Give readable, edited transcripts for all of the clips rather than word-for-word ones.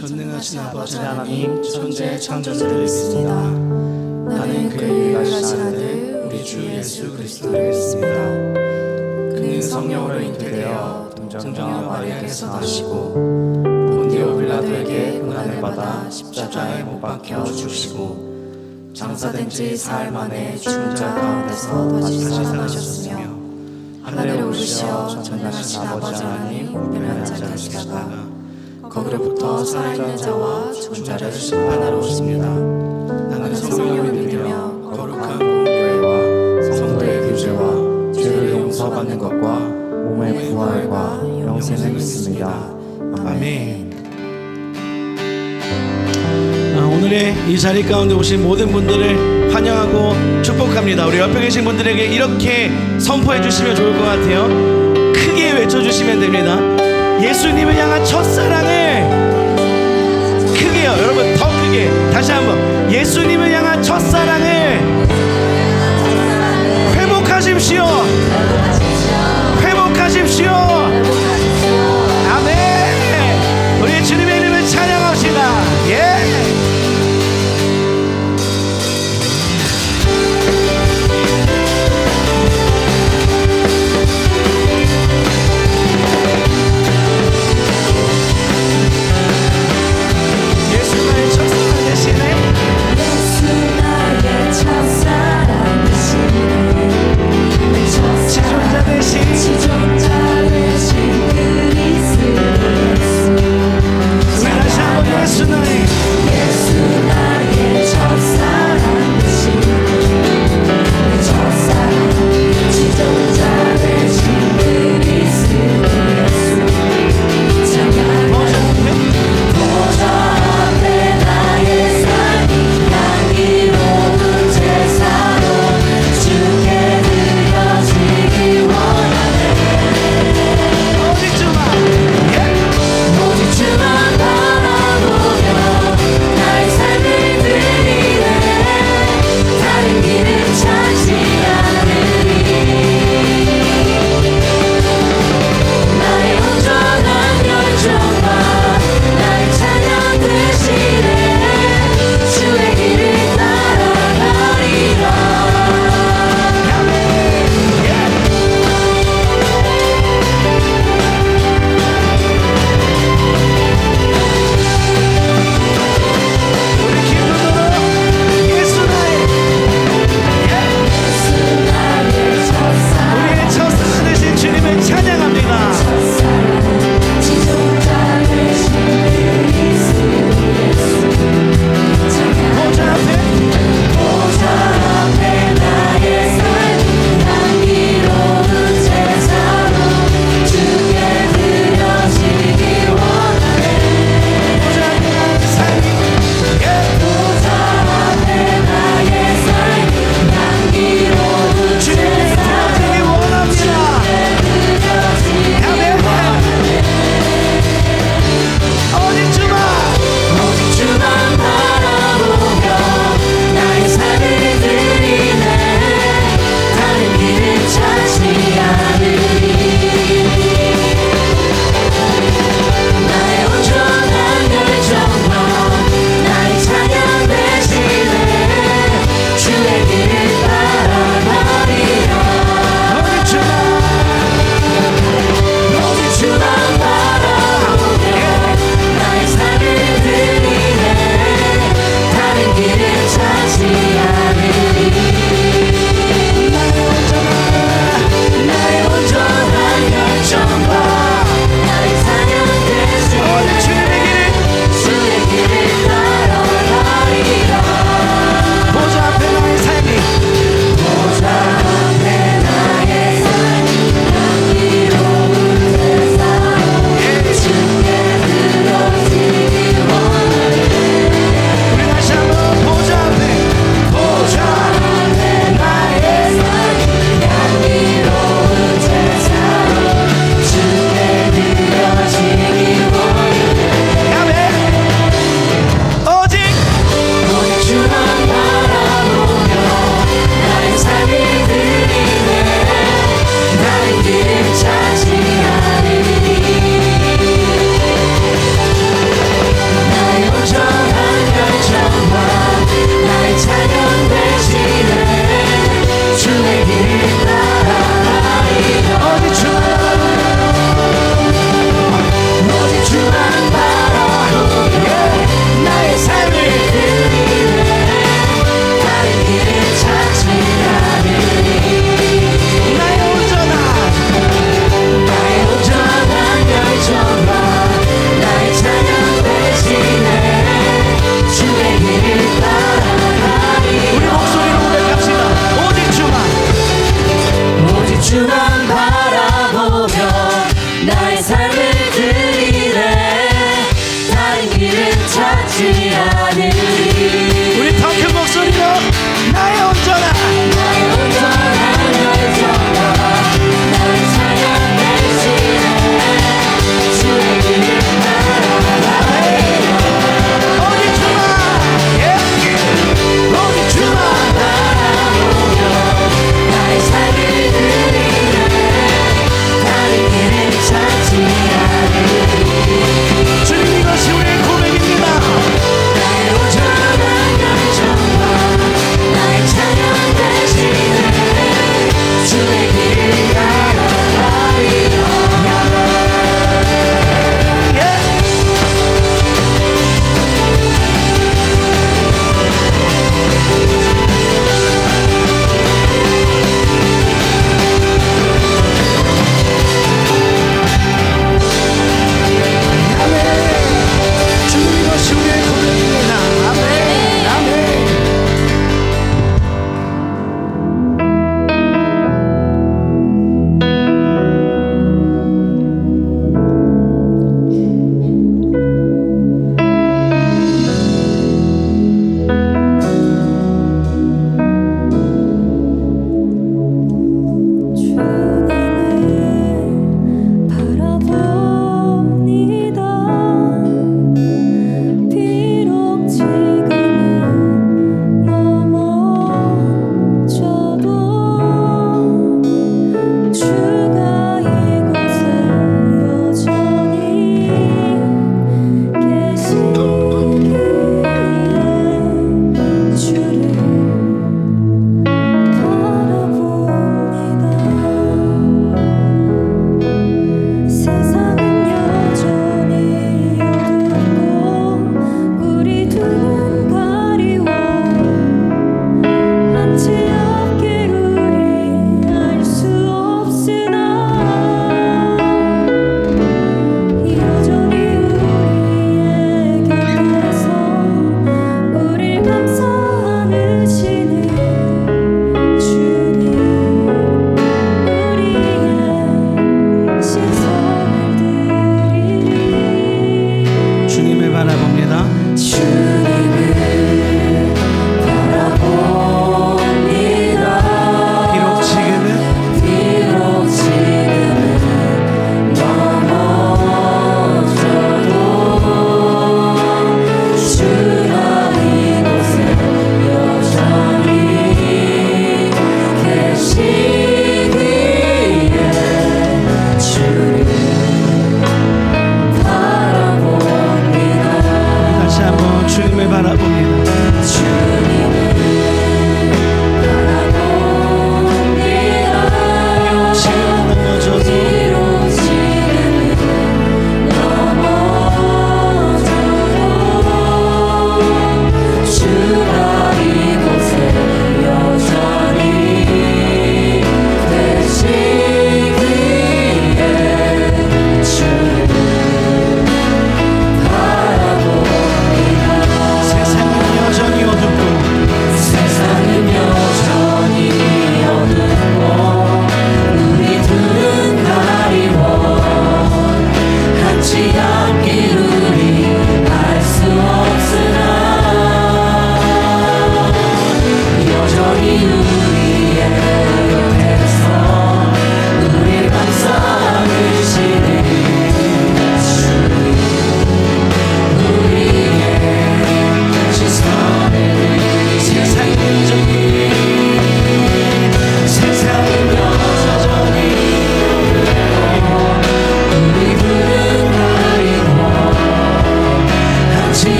전능하신 아버지 하나님 천재 창조주를 믿습니다. 나는 그의 유일하신 아들 우리 주 예수 그리스도를 믿습니다. 그는 성령으로 잉태되어 동정녀 마리아에게서 나시고 본디오 빌라도에게 고난을 받아 십자가에 못 박혀 죽으시고 장사된 지 사흘 만에 죽은 자 가운데서 다시 살아나셨으며 하늘에 오르시어 전능하신 아버지 하나님 우편에 앉아 계시다가 거기로부터 살아있는 자와 죽은 자를 심판하러 오십니다. 나는 성령을 믿으며 거룩한 공교회와 성도의 교제와 죄를 용서받는 것과 몸의 부활과 영생을 믿습니다. 아멘. 오늘의 이 자리 가운데 오신 모든 분들을 환영하고 축복합니다. 우리 옆에 계신 분들에게 이렇게 선포해 주시면 좋을 것 같아요. 크게 외쳐주시면 됩니다. 예수님을 향한 첫사랑을 크게요. 여러분 더 크게 다시 한번 예수님을 향한 첫사랑을 회복하십시오. 회복하십시오. 아멘. 우리 주님의 이름을 찬양합시다. 예. 지존자 대신 그리스도 예수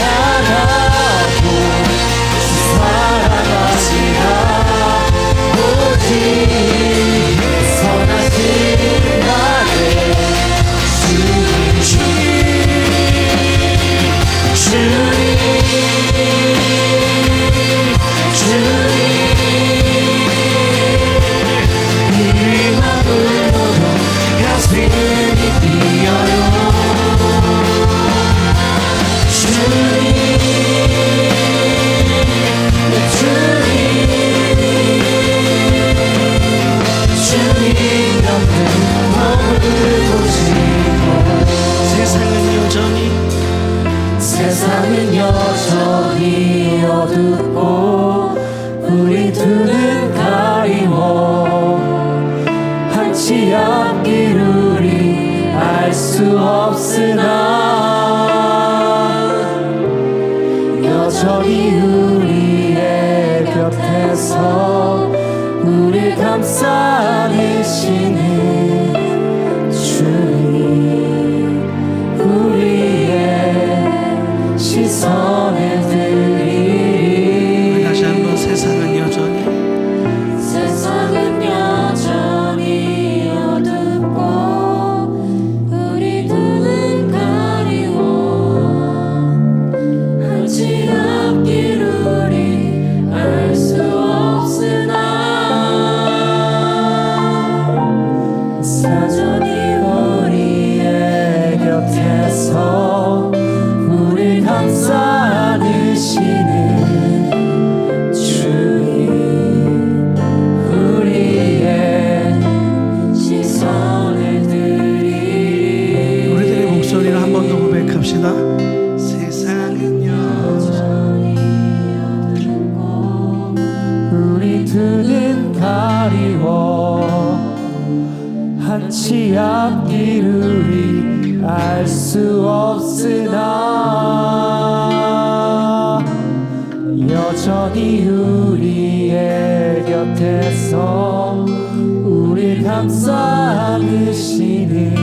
않아도 사랑하시라 오직 선하신 나의 우리만 불러도 가슴이 뛰어요 주님 내 주님 주님 곁에 머물고 싶어 세상은 여전히 어둡고 우리 두 눈 가리워 한치 앞길 우리 알 수 없으나 여전히 우리의 곁에서 우리 감싸 안으시는 주님 우리의 시선을 드리리 다시 한번 세상은 여전히 어둡고 우리 두 눈 가리워 한치 앞길 우리 알 수 없으나 사전히 우리의 곁에서 우리 감싸 안으시는 주님 우리의 시선을 드리리 우리들의 목소리를 한 번 더 고백합시다. 세상은 여전히 어둡고 우리 두 눈 가리워 한치 앞길 우리 알 수 없으나 여전히 우리의 곁에서 우리 감싸 안으시는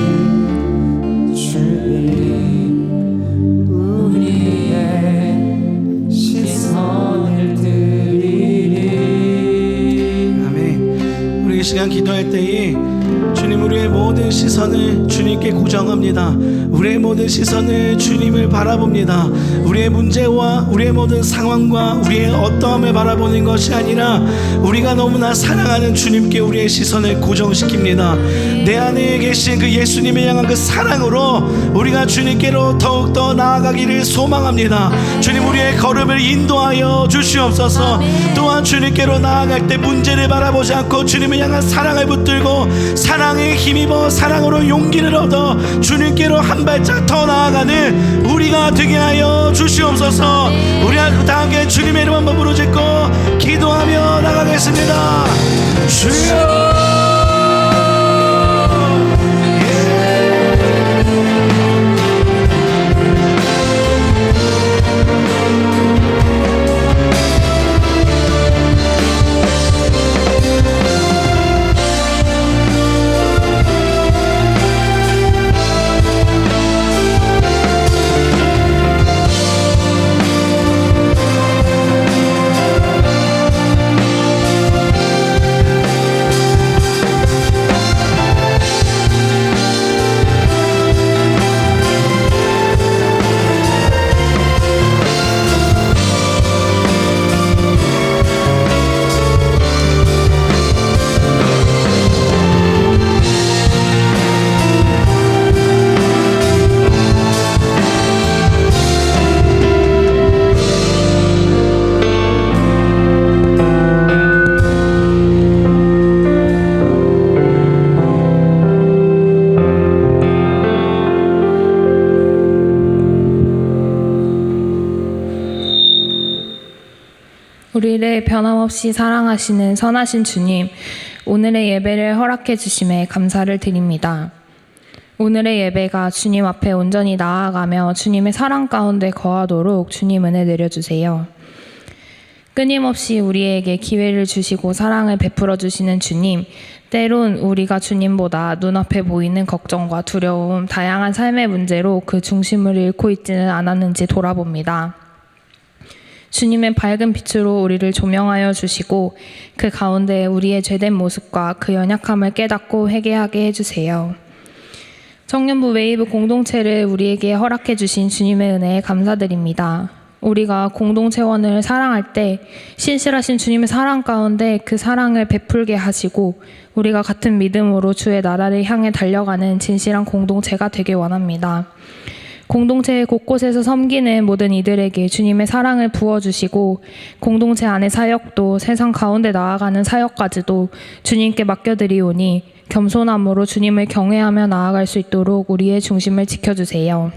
주님 우리의 시선을 드리리 아멘. 우리 이 시간 기도할 때에 주님 우리의 모든 시선을 주님께 고정합니다. 우리의 모든 시선을 주님을 바라봅니다. 우리의 문제와 우리의 모든 상황과 우리의 어떠함을 바라보는 것이 아니라 우리가 너무나 사랑하는 주님께 우리의 시선을 고정시킵니다. 내 안에 계신 그 예수님을 향한 그 사랑으로 우리가 주님께로 더욱더 나아가기를 소망합니다. 주님 우리의 걸음을 인도하여 주시옵소서. 또한 주님께로 나아갈 때 문제를 바라보지 않고 주님을 향한 사랑을 붙들고 사랑에 힘입어 사랑으로 용기를 얻어 주님께로 한 발짝 더 나아가는 우리가 되게 하여 주시옵소서. 우리 다 함께 주님의 이름 한번 부르짖고 기도하며 나가겠습니다. 주여 우리를 변함없이 사랑하시는 선하신 주님, 오늘의 예배를 허락해 주심에 감사를 드립니다. 오늘의 예배가 주님 앞에 온전히 나아가며 주님의 사랑 가운데 거하도록 주님 은혜 내려주세요. 끊임없이 우리에게 기회를 주시고 사랑을 베풀어 주시는 주님, 때론 우리가 주님보다 눈앞에 보이는 걱정과 두려움, 다양한 삶의 문제로 그 중심을 잃고 있지는 않았는지 돌아봅니다. 주님의 밝은 빛으로 우리를 조명하여 주시고 그 가운데 우리의 죄된 모습과 그 연약함을 깨닫고 회개하게 해주세요. 청년부 웨이브 공동체를 우리에게 허락해 주신 주님의 은혜에 감사드립니다. 우리가 공동체원을 사랑할 때 신실하신 주님의 사랑 가운데 그 사랑을 베풀게 하시고 우리가 같은 믿음으로 주의 나라를 향해 달려가는 진실한 공동체가 되길 원합니다. 공동체 곳곳에서 섬기는 모든 이들에게 주님의 사랑을 부어주시고 공동체 안의 사역도 세상 가운데 나아가는 사역까지도 주님께 맡겨드리오니 겸손함으로 주님을 경외하며 나아갈 수 있도록 우리의 중심을 지켜주세요.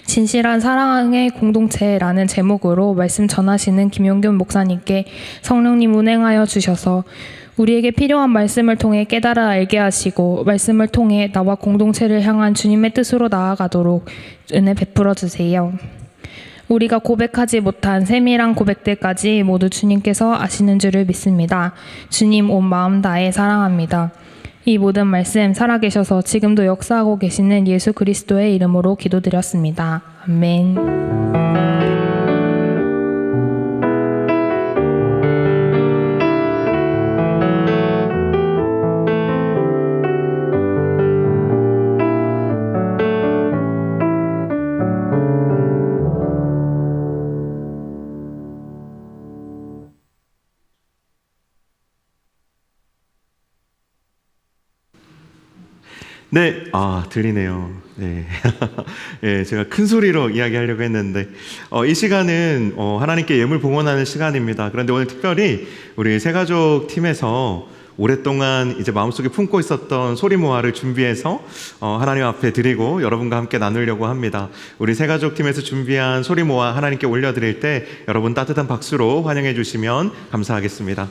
진실한 사랑의 공동체라는 제목으로 말씀 전하시는 김용균 목사님께 성령님 운행하여 주셔서 우리에게 필요한 말씀을 통해 깨달아 알게 하시고 말씀을 통해 나와 공동체를 향한 주님의 뜻으로 나아가도록 은혜 베풀어 주세요. 우리가 고백하지 못한 세밀한 고백들까지 모두 주님께서 아시는 줄을 믿습니다. 주님 온 마음 다해 사랑합니다. 이 모든 말씀 살아계셔서 지금도 역사하고 계시는 예수 그리스도의 이름으로 기도드렸습니다. 아멘. 네, 들리네요. 네. 예, 제가 큰 소리로 이야기하려고 했는데, 이 시간은, 하나님께 예물 봉헌하는 시간입니다. 그런데 오늘 특별히 우리 새가족 팀에서 오랫동안 이제 마음속에 품고 있었던 소리모아를 준비해서, 하나님 앞에 드리고 여러분과 함께 나누려고 합니다. 우리 새가족 팀에서 준비한 소리모아 하나님께 올려드릴 때 여러분 따뜻한 박수로 환영해 주시면 감사하겠습니다.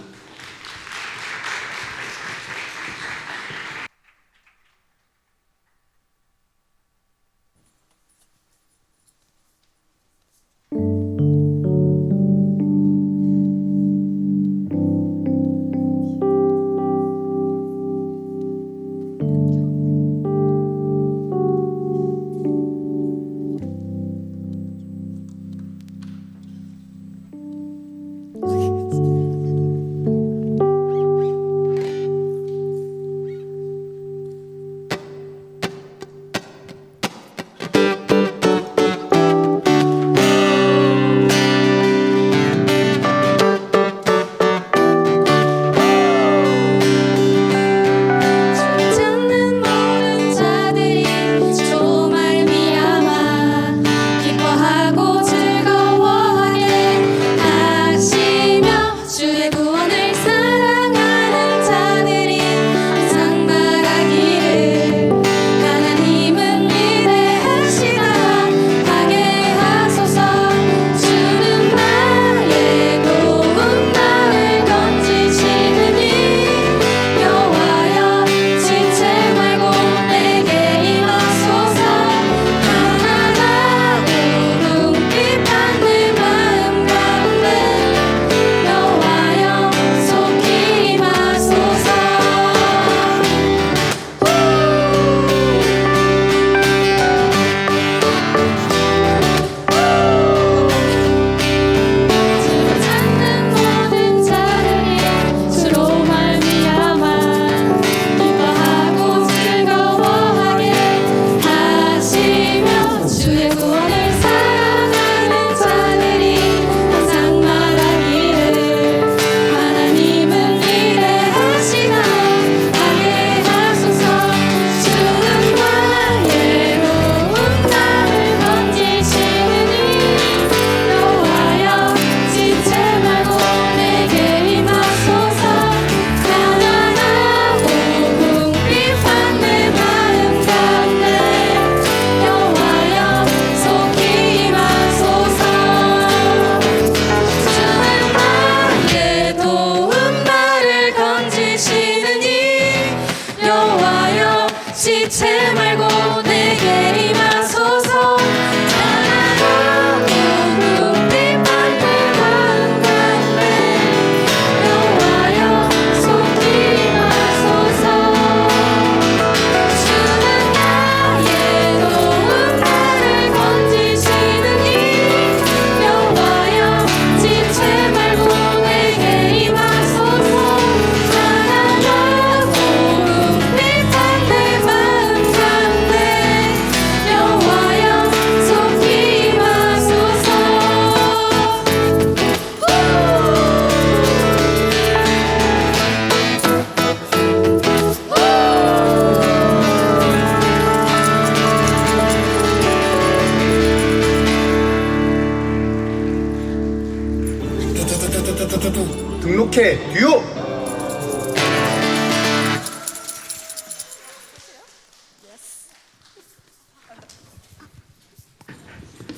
등록해 듀오.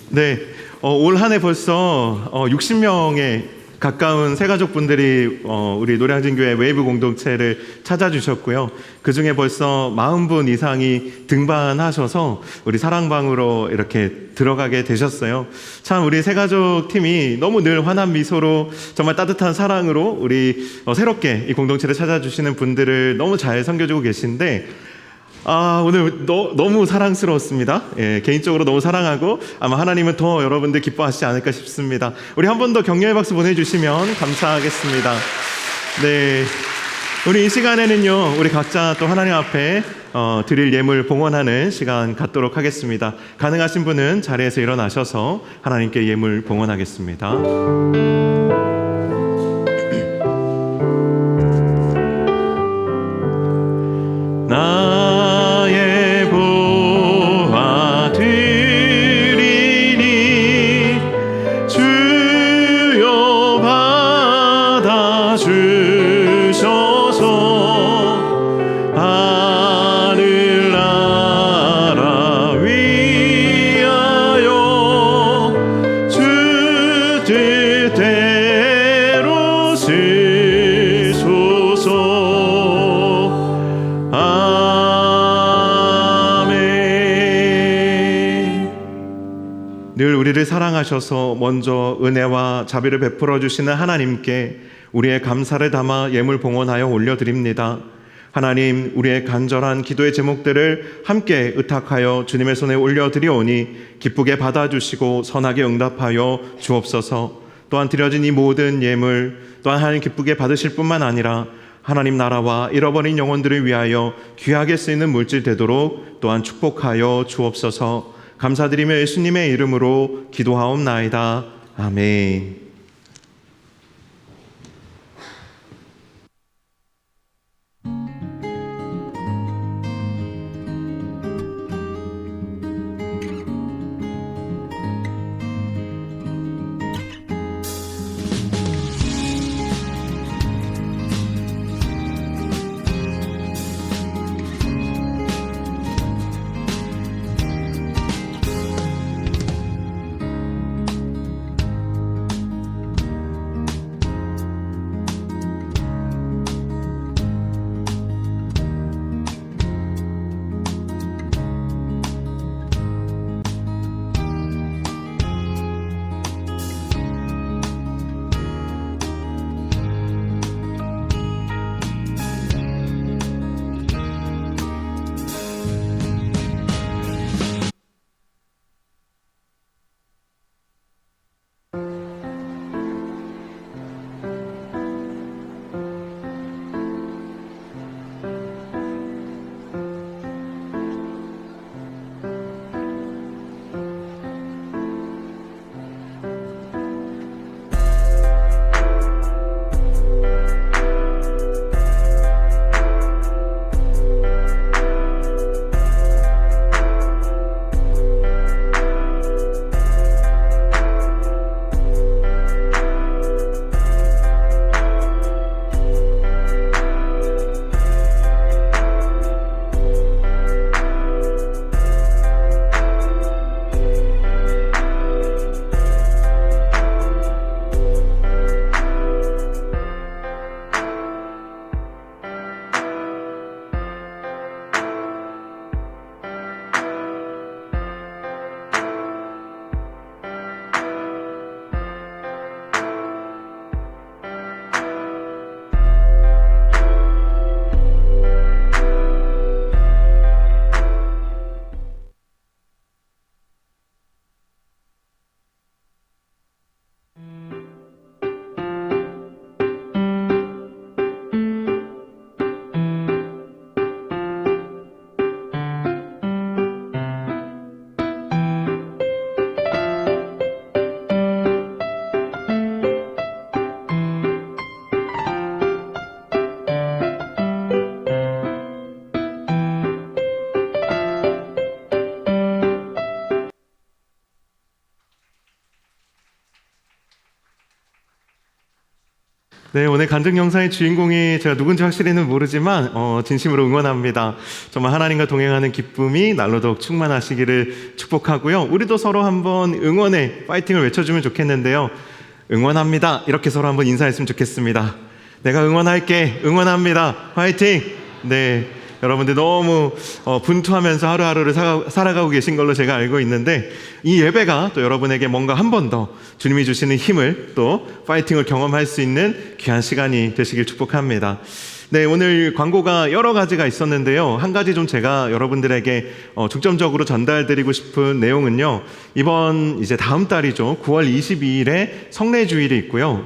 네, 올 한 해 벌써 60명에 가까운 새가족분들이 우리 노량진교회 웨이브 공동체를 찾아주셨고요. 그 중에 벌써 40분 이상이 등반하셔서 우리 사랑방으로 이렇게 들어가게 되셨어요. 참 우리 새가족 팀이 너무 늘 환한 미소로 정말 따뜻한 사랑으로 우리 새롭게 이 공동체를 찾아주시는 분들을 너무 잘 섬겨주고 계신데 오늘 너무 사랑스러웠습니다. 예, 개인적으로 너무 사랑하고 아마 하나님은 더 여러분들 기뻐하시지 않을까 싶습니다. 우리 한 번 더 격려의 박수 보내주시면 감사하겠습니다. 네, 우리 이 시간에는요, 우리 각자 또 하나님 앞에 드릴 예물 봉헌하는 시간 갖도록 하겠습니다. 가능하신 분은 자리에서 일어나셔서 하나님께 예물 봉헌하겠습니다. 나의 보화 드리니 주여 받아주셔서 하늘나라 위하여 주 뜻대로 쓰소서. 늘 우리를 사랑하셔서 먼저 은혜와 자비를 베풀어 주시는 하나님께 우리의 감사를 담아 예물 봉헌하여 올려드립니다. 하나님, 우리의 간절한 기도의 제목들을 함께 의탁하여 주님의 손에 올려드리오니 기쁘게 받아주시고 선하게 응답하여 주옵소서. 또한 드려진 이 모든 예물 또한 하나님 기쁘게 받으실 뿐만 아니라 하나님 나라와 잃어버린 영혼들을 위하여 귀하게 쓰이는 물질 되도록 또한 축복하여 주옵소서. 감사드리며 예수님의 이름으로 기도하옵나이다. 아멘. 네, 오늘 간증 영상의 주인공이 제가 누군지 확실히는 모르지만 진심으로 응원합니다. 정말 하나님과 동행하는 기쁨이 날로 더욱 충만하시기를 축복하고요. 우리도 서로 한번 응원의 파이팅을 외쳐주면 좋겠는데요. 응원합니다. 이렇게 서로 한번 인사했으면 좋겠습니다. 내가 응원할게. 응원합니다. 파이팅! 네. 여러분들 너무 분투하면서 하루하루를 살아가고 계신 걸로 제가 알고 있는데, 이 예배가 또 여러분에게 뭔가 한 번 더 주님이 주시는 힘을, 또 파이팅을 경험할 수 있는 귀한 시간이 되시길 축복합니다. 네, 오늘 광고가 여러 가지가 있었는데요. 한 가지 좀 제가 여러분들에게 중점적으로 전달드리고 싶은 내용은요, 이번 이제 다음 달이죠. 9월 22일에 성례주일이 있고요.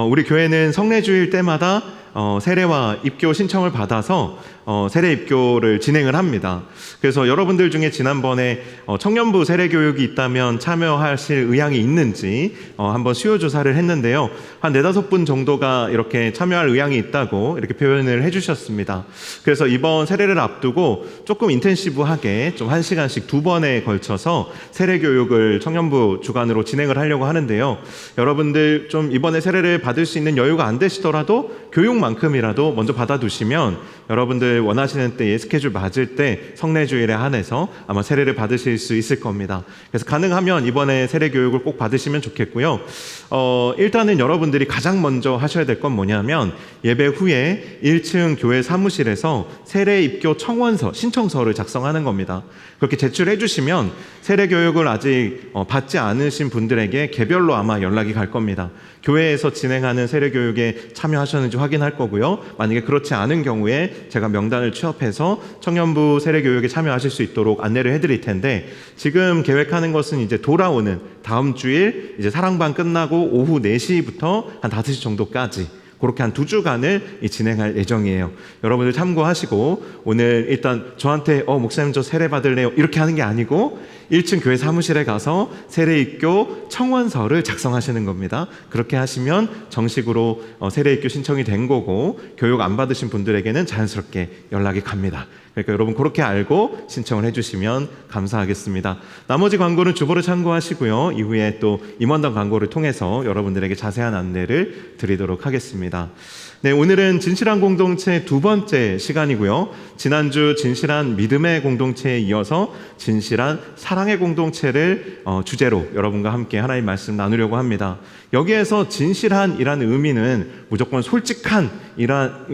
우리 교회는 성례주일 때마다 세례와 입교 신청을 받아서 세례 입교를 진행을 합니다. 그래서 여러분들 중에 지난번에 청년부 세례 교육이 있다면 참여하실 의향이 있는지 한번 수요 조사를 했는데요. 한 4-5분 정도가 이렇게 참여할 의향이 있다고 이렇게 표현을 해주셨습니다. 그래서 이번 세례를 앞두고 조금 인텐시브하게 좀 1시간씩 2번에 걸쳐서 세례 교육을 청년부 주관으로 진행을 하려고 하는데요. 여러분들 좀 이번에 세례를 받을 수 있는 여유가 안 되시더라도 교육만큼이라도 먼저 받아두시면 여러분들 원하시는 때에 스케줄 맞을 때 성례주일에 한해서 아마 세례를 받으실 수 있을 겁니다. 그래서 가능하면 이번에 세례 교육을 꼭 받으시면 좋겠고요. 일단은 여러분들이 가장 먼저 하셔야 될 건 뭐냐면, 예배 후에 1층 교회 사무실에서 세례 입교 청원서, 신청서를 작성하는 겁니다. 그렇게 제출해 주시면 세례 교육을 아직 받지 않으신 분들에게 개별로 아마 연락이 갈 겁니다. 교회에서 진행하는 세례 교육에 참여하셨는지 확인할 거고요. 만약에 그렇지 않은 경우에 제가 명단을 취합해서 청년부 세례 교육에 참여하실 수 있도록 안내를 해드릴 텐데, 지금 계획하는 것은 이제 돌아오는 다음 주일 이제 사랑반 끝나고 오후 4시부터 한 5시 정도까지 그렇게 한 2주간을 진행할 예정이에요. 여러분들 참고하시고, 오늘 일단 저한테 목사님 저 세례 받을래요 이렇게 하는 게 아니고 1층 교회 사무실에 가서 세례 입교 청원서를 작성하시는 겁니다. 그렇게 하시면 정식으로 세례 입교 신청이 된 거고, 교육 안 받으신 분들에게는 자연스럽게 연락이 갑니다. 그러니까 여러분 그렇게 알고 신청을 해주시면 감사하겠습니다. 나머지 광고는 주보를 참고하시고요. 이후에 또 임원단 광고를 통해서 여러분들에게 자세한 안내를 드리도록 하겠습니다. 네, 오늘은 진실한 공동체 2번째 시간이고요. 지난주 진실한 믿음의 공동체에 이어서 진실한 사랑의 공동체를 주제로 여러분과 함께 하나님 말씀 나누려고 합니다. 여기에서 진실한이라는 의미는 무조건 솔직한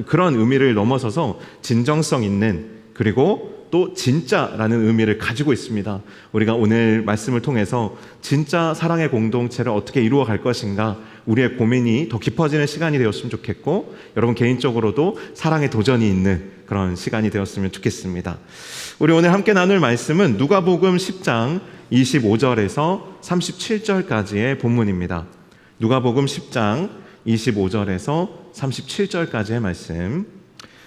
그런 의미를 넘어서서 진정성 있는, 그리고 또 진짜라는 의미를 가지고 있습니다. 우리가 오늘 말씀을 통해서 진짜 사랑의 공동체를 어떻게 이루어 갈 것인가, 우리의 고민이 더 깊어지는 시간이 되었으면 좋겠고, 여러분 개인적으로도 사랑의 도전이 있는 그런 시간이 되었으면 좋겠습니다. 우리 오늘 함께 나눌 말씀은 누가복음 10장 25절에서 37절까지의 본문입니다. 누가복음 10장 25절에서 37절까지의 말씀,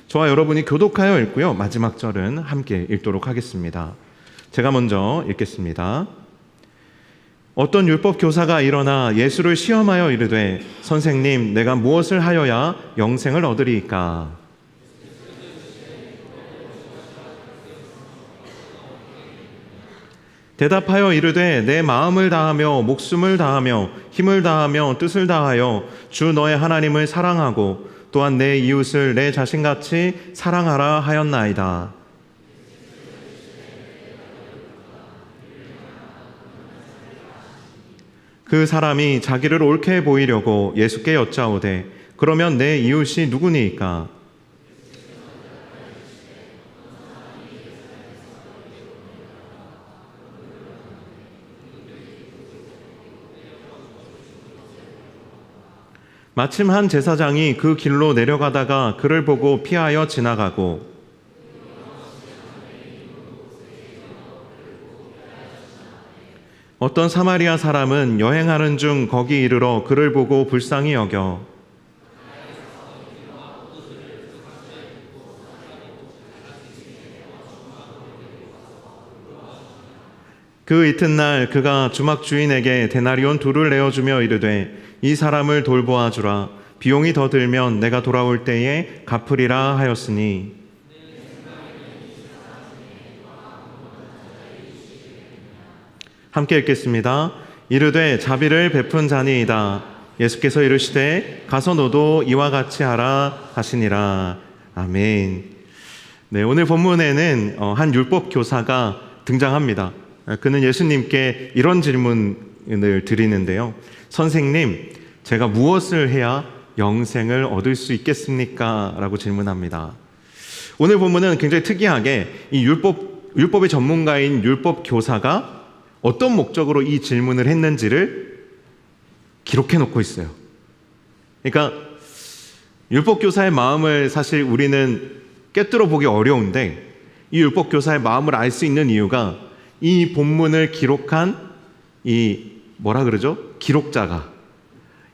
저와 여러분이 교독하여 읽고요. 마지막 절은 함께 읽도록 하겠습니다. 제가 먼저 읽겠습니다. 어떤 율법 교사가 일어나 예수를 시험하여 이르되, 선생님, 내가 무엇을 하여야 영생을 얻으리이까? 대답하여 이르되, 내 마음을 다하며 목숨을 다하며 힘을 다하며 뜻을 다하여 주 너의 하나님을 사랑하고 또한 내 이웃을 내 자신같이 사랑하라 하였나이다. 그 사람이 자기를 옳게 보이려고 예수께 여짜오되, 그러면 내 이웃이 누구니이까? 마침 한 제사장이 그 길로 내려가다가 그를 보고 피하여 지나가고, 어떤 사마리아 사람은 여행하는 중 거기 이르러 그를 보고 불쌍히 여겨 그 이튿날 그가 주막 주인에게 데나리온 2를 내어주며 이르되, 이 사람을 돌보아 주라. 비용이 더 들면 내가 돌아올 때에 갚으리라 하였으니, 함께 읽겠습니다. 이르되 자비를 베푼 자니이다. 예수께서 이르시되 가서 너도 이와 같이 하라 하시니라. 아멘. 네, 오늘 본문에는 한 율법 교사가 등장합니다. 그는 예수님께 이런 질문을 드리는데요. 선생님, 제가 무엇을 해야 영생을 얻을 수 있겠습니까? 라고 질문합니다. 오늘 본문은 굉장히 특이하게 이 율법의 전문가인 율법 교사가 어떤 목적으로 이 질문을 했는지를 기록해 놓고 있어요. 그러니까 율법 교사의 마음을 사실 우리는 꿰뚫어 보기 어려운데, 이 율법 교사의 마음을 알 수 있는 이유가 이 본문을 기록한 이 기록자가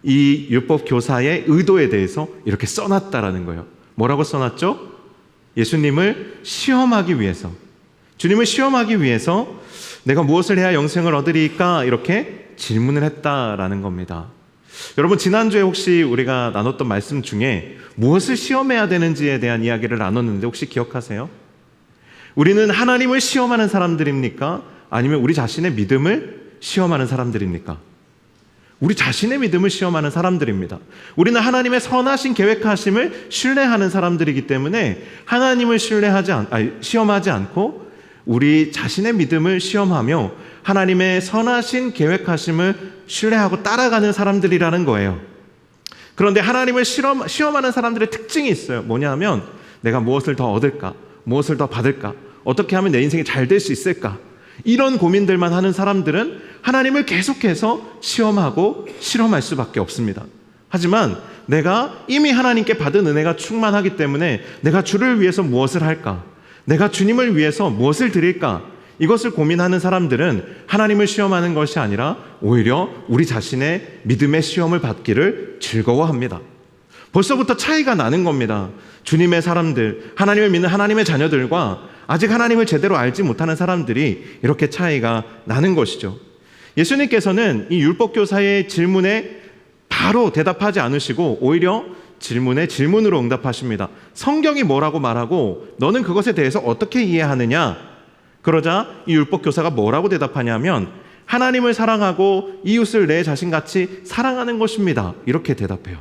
이 율법 교사의 의도에 대해서 이렇게 써놨다라는 거예요. 뭐라고 써놨죠? 예수님을 시험하기 위해서, 주님을 시험하기 위해서 내가 무엇을 해야 영생을 얻으리까? 이렇게 질문을 했다라는 겁니다. 여러분, 지난주에 혹시 우리가 나눴던 말씀 중에 무엇을 시험해야 되는지에 대한 이야기를 나눴는데 혹시 기억하세요? 우리는 하나님을 시험하는 사람들입니까? 아니면 우리 자신의 믿음을 시험하는 사람들입니까? 우리 자신의 믿음을 시험하는 사람들입니다. 우리는 하나님의 선하신 계획하심을 신뢰하는 사람들이기 때문에 하나님을 시험하지 않고 우리 자신의 믿음을 시험하며 하나님의 선하신 계획하심을 신뢰하고 따라가는 사람들이라는 거예요. 그런데 하나님을 시험하는 사람들의 특징이 있어요. 뭐냐면 내가 무엇을 더 얻을까? 무엇을 더 받을까? 어떻게 하면 내 인생이 잘 될 수 있을까? 이런 고민들만 하는 사람들은 하나님을 계속해서 시험하고 실험할 수밖에 없습니다. 하지만 내가 이미 하나님께 받은 은혜가 충만하기 때문에 내가 주를 위해서 무엇을 할까? 내가 주님을 위해서 무엇을 드릴까? 이것을 고민하는 사람들은 하나님을 시험하는 것이 아니라 오히려 우리 자신의 믿음의 시험을 받기를 즐거워합니다. 벌써부터 차이가 나는 겁니다. 주님의 사람들, 하나님을 믿는 하나님의 자녀들과 아직 하나님을 제대로 알지 못하는 사람들이 이렇게 차이가 나는 것이죠. 예수님께서는 이 율법교사의 질문에 바로 대답하지 않으시고 오히려 질문에 질문으로 응답하십니다. 성경이 뭐라고 말하고 너는 그것에 대해서 어떻게 이해하느냐? 그러자 이 율법교사가 뭐라고 대답하냐면 하나님을 사랑하고 이웃을 내 자신같이 사랑하는 것입니다. 이렇게 대답해요.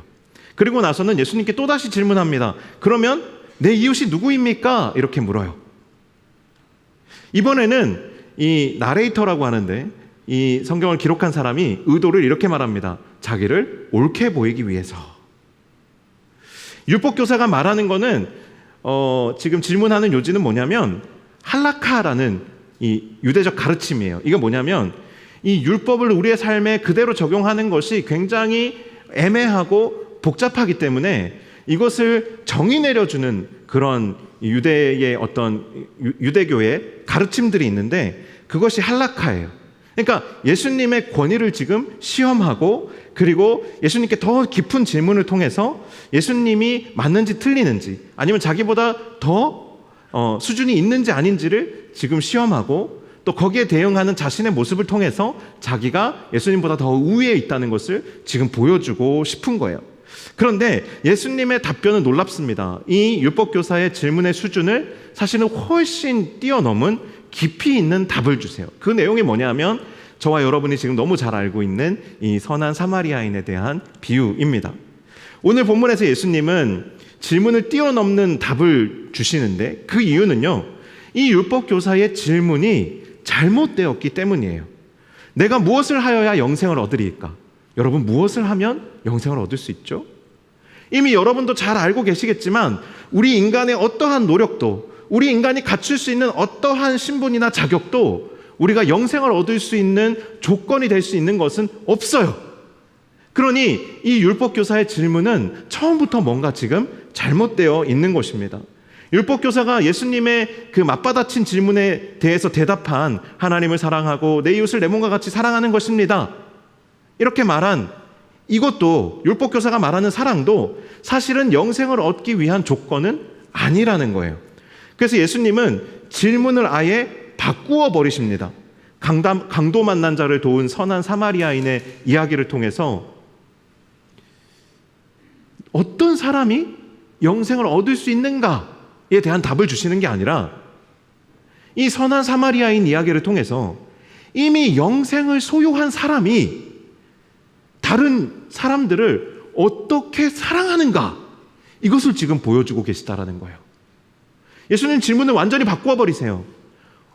그리고 나서는 예수님께 또다시 질문합니다. 그러면 내 이웃이 누구입니까? 이렇게 물어요. 이번에는 이 나레이터라고 하는데 이 성경을 기록한 사람이 의도를 이렇게 말합니다. 자기를 옳게 보이기 위해서. 율법교사가 말하는 거는 지금 질문하는 요지는 뭐냐면 할라카라는 이 유대적 가르침이에요. 이거 뭐냐면 이 율법을 우리의 삶에 그대로 적용하는 것이 굉장히 애매하고 복잡하기 때문에 이것을 정의 내려주는 그런 유대의 어떤 유대교의 가르침들이 있는데 그것이 할라카예요. 그러니까 예수님의 권위를 지금 시험하고 그리고 예수님께 더 깊은 질문을 통해서 예수님이 맞는지 틀리는지 아니면 자기보다 더 수준이 있는지 아닌지를 지금 시험하고 또 거기에 대응하는 자신의 모습을 통해서 자기가 예수님보다 더 우위에 있다는 것을 지금 보여주고 싶은 거예요. 그런데 예수님의 답변은 놀랍습니다. 이 율법교사의 질문의 수준을 사실은 훨씬 뛰어넘은 깊이 있는 답을 주세요. 그 내용이 뭐냐면 저와 여러분이 지금 너무 잘 알고 있는 이 선한 사마리아인에 대한 비유입니다. 오늘 본문에서 예수님은 질문을 뛰어넘는 답을 주시는데 그 이유는요, 이 율법교사의 질문이 잘못되었기 때문이에요. 내가 무엇을 하여야 영생을 얻으리까? 여러분, 무엇을 하면 영생을 얻을 수 있죠? 이미 여러분도 잘 알고 계시겠지만 우리 인간의 어떠한 노력도, 우리 인간이 갖출 수 있는 어떠한 신분이나 자격도 우리가 영생을 얻을 수 있는 조건이 될 수 있는 것은 없어요. 그러니 이 율법교사의 질문은 처음부터 뭔가 지금 잘못되어 있는 것입니다. 율법교사가 예수님의 그 맞받아친 질문에 대해서 대답한 하나님을 사랑하고 내 이웃을 내 몸과 같이 사랑하는 것입니다. 이렇게 말한 이것도 율법교사가 말하는 사랑도 사실은 영생을 얻기 위한 조건은 아니라는 거예요. 그래서 예수님은 질문을 아예 바꾸어 버리십니다. 강도 만난 자를 도운 선한 사마리아인의 이야기를 통해서 어떤 사람이 영생을 얻을 수 있는가에 대한 답을 주시는 게 아니라 이 선한 사마리아인 이야기를 통해서 이미 영생을 소유한 사람이 다른 사람들을 어떻게 사랑하는가, 이것을 지금 보여주고 계시다라는 거예요. 예수님 질문을 완전히 바꾸어 버리세요.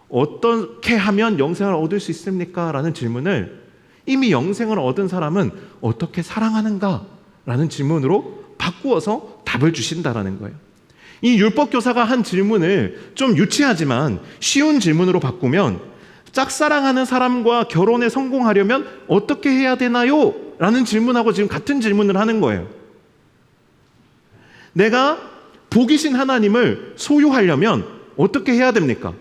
어떻게 하면 영생을 얻을 수 있습니까? 라는 질문을 이미 영생을 얻은 사람은 어떻게 사랑하는가? 라는 질문으로 바꾸어서 답을 주신다라는 거예요. 이 율법교사가 한 질문을 좀 유치하지만 쉬운 질문으로 바꾸면 짝사랑하는 사람과 결혼에 성공하려면 어떻게 해야 되나요? 라는 질문하고 지금 같은 질문을 하는 거예요. 내가 복이신 하나님을 소유하려면 어떻게 해야 됩니까?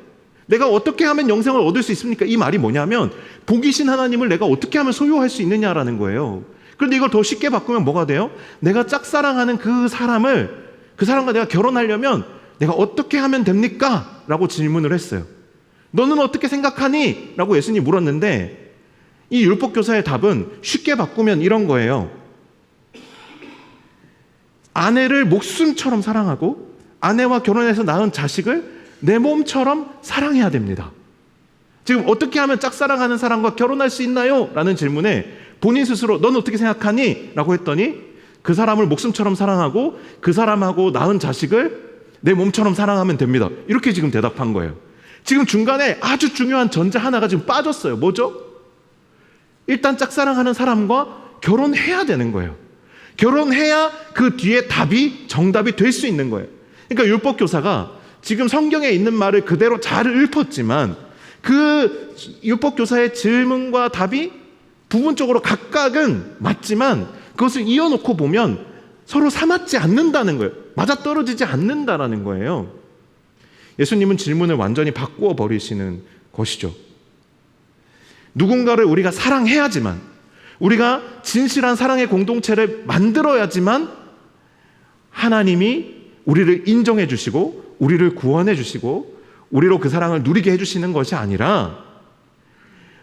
내가 어떻게 하면 영생을 얻을 수 있습니까? 이 말이 뭐냐면 복이신 하나님을 내가 어떻게 하면 소유할 수 있느냐라는 거예요. 그런데 이걸 더 쉽게 바꾸면 뭐가 돼요? 내가 짝사랑하는 그 사람과 내가 결혼하려면 내가 어떻게 하면 됩니까? 라고 질문을 했어요. 너는 어떻게 생각하니? 라고 예수님이 물었는데 이 율법교사의 답은 쉽게 바꾸면 이런 거예요. 아내를 목숨처럼 사랑하고 아내와 결혼해서 낳은 자식을 내 몸처럼 사랑해야 됩니다. 지금 어떻게 하면 짝사랑하는 사람과 결혼할 수 있나요? 라는 질문에 본인 스스로 넌 어떻게 생각하니? 라고 했더니 그 사람을 목숨처럼 사랑하고 그 사람하고 낳은 자식을 내 몸처럼 사랑하면 됩니다. 이렇게 지금 대답한 거예요. 지금 중간에 아주 중요한 전제 하나가 지금 빠졌어요. 뭐죠? 일단 짝사랑하는 사람과 결혼해야 되는 거예요. 결혼해야 그 뒤에 정답이 될 수 있는 거예요. 그러니까 율법교사가 지금 성경에 있는 말을 그대로 잘 읊었지만 그 율법교사의 질문과 답이 부분적으로 각각은 맞지만 그것을 이어놓고 보면 서로 사맞지 않는다는 거예요. 맞아떨어지지 않는다라는 거예요. 예수님은 질문을 완전히 바꾸어 버리시는 것이죠. 누군가를 우리가 사랑해야지만, 우리가 진실한 사랑의 공동체를 만들어야지만 하나님이 우리를 인정해 주시고 우리를 구원해 주시고 우리로 그 사랑을 누리게 해주시는 것이 아니라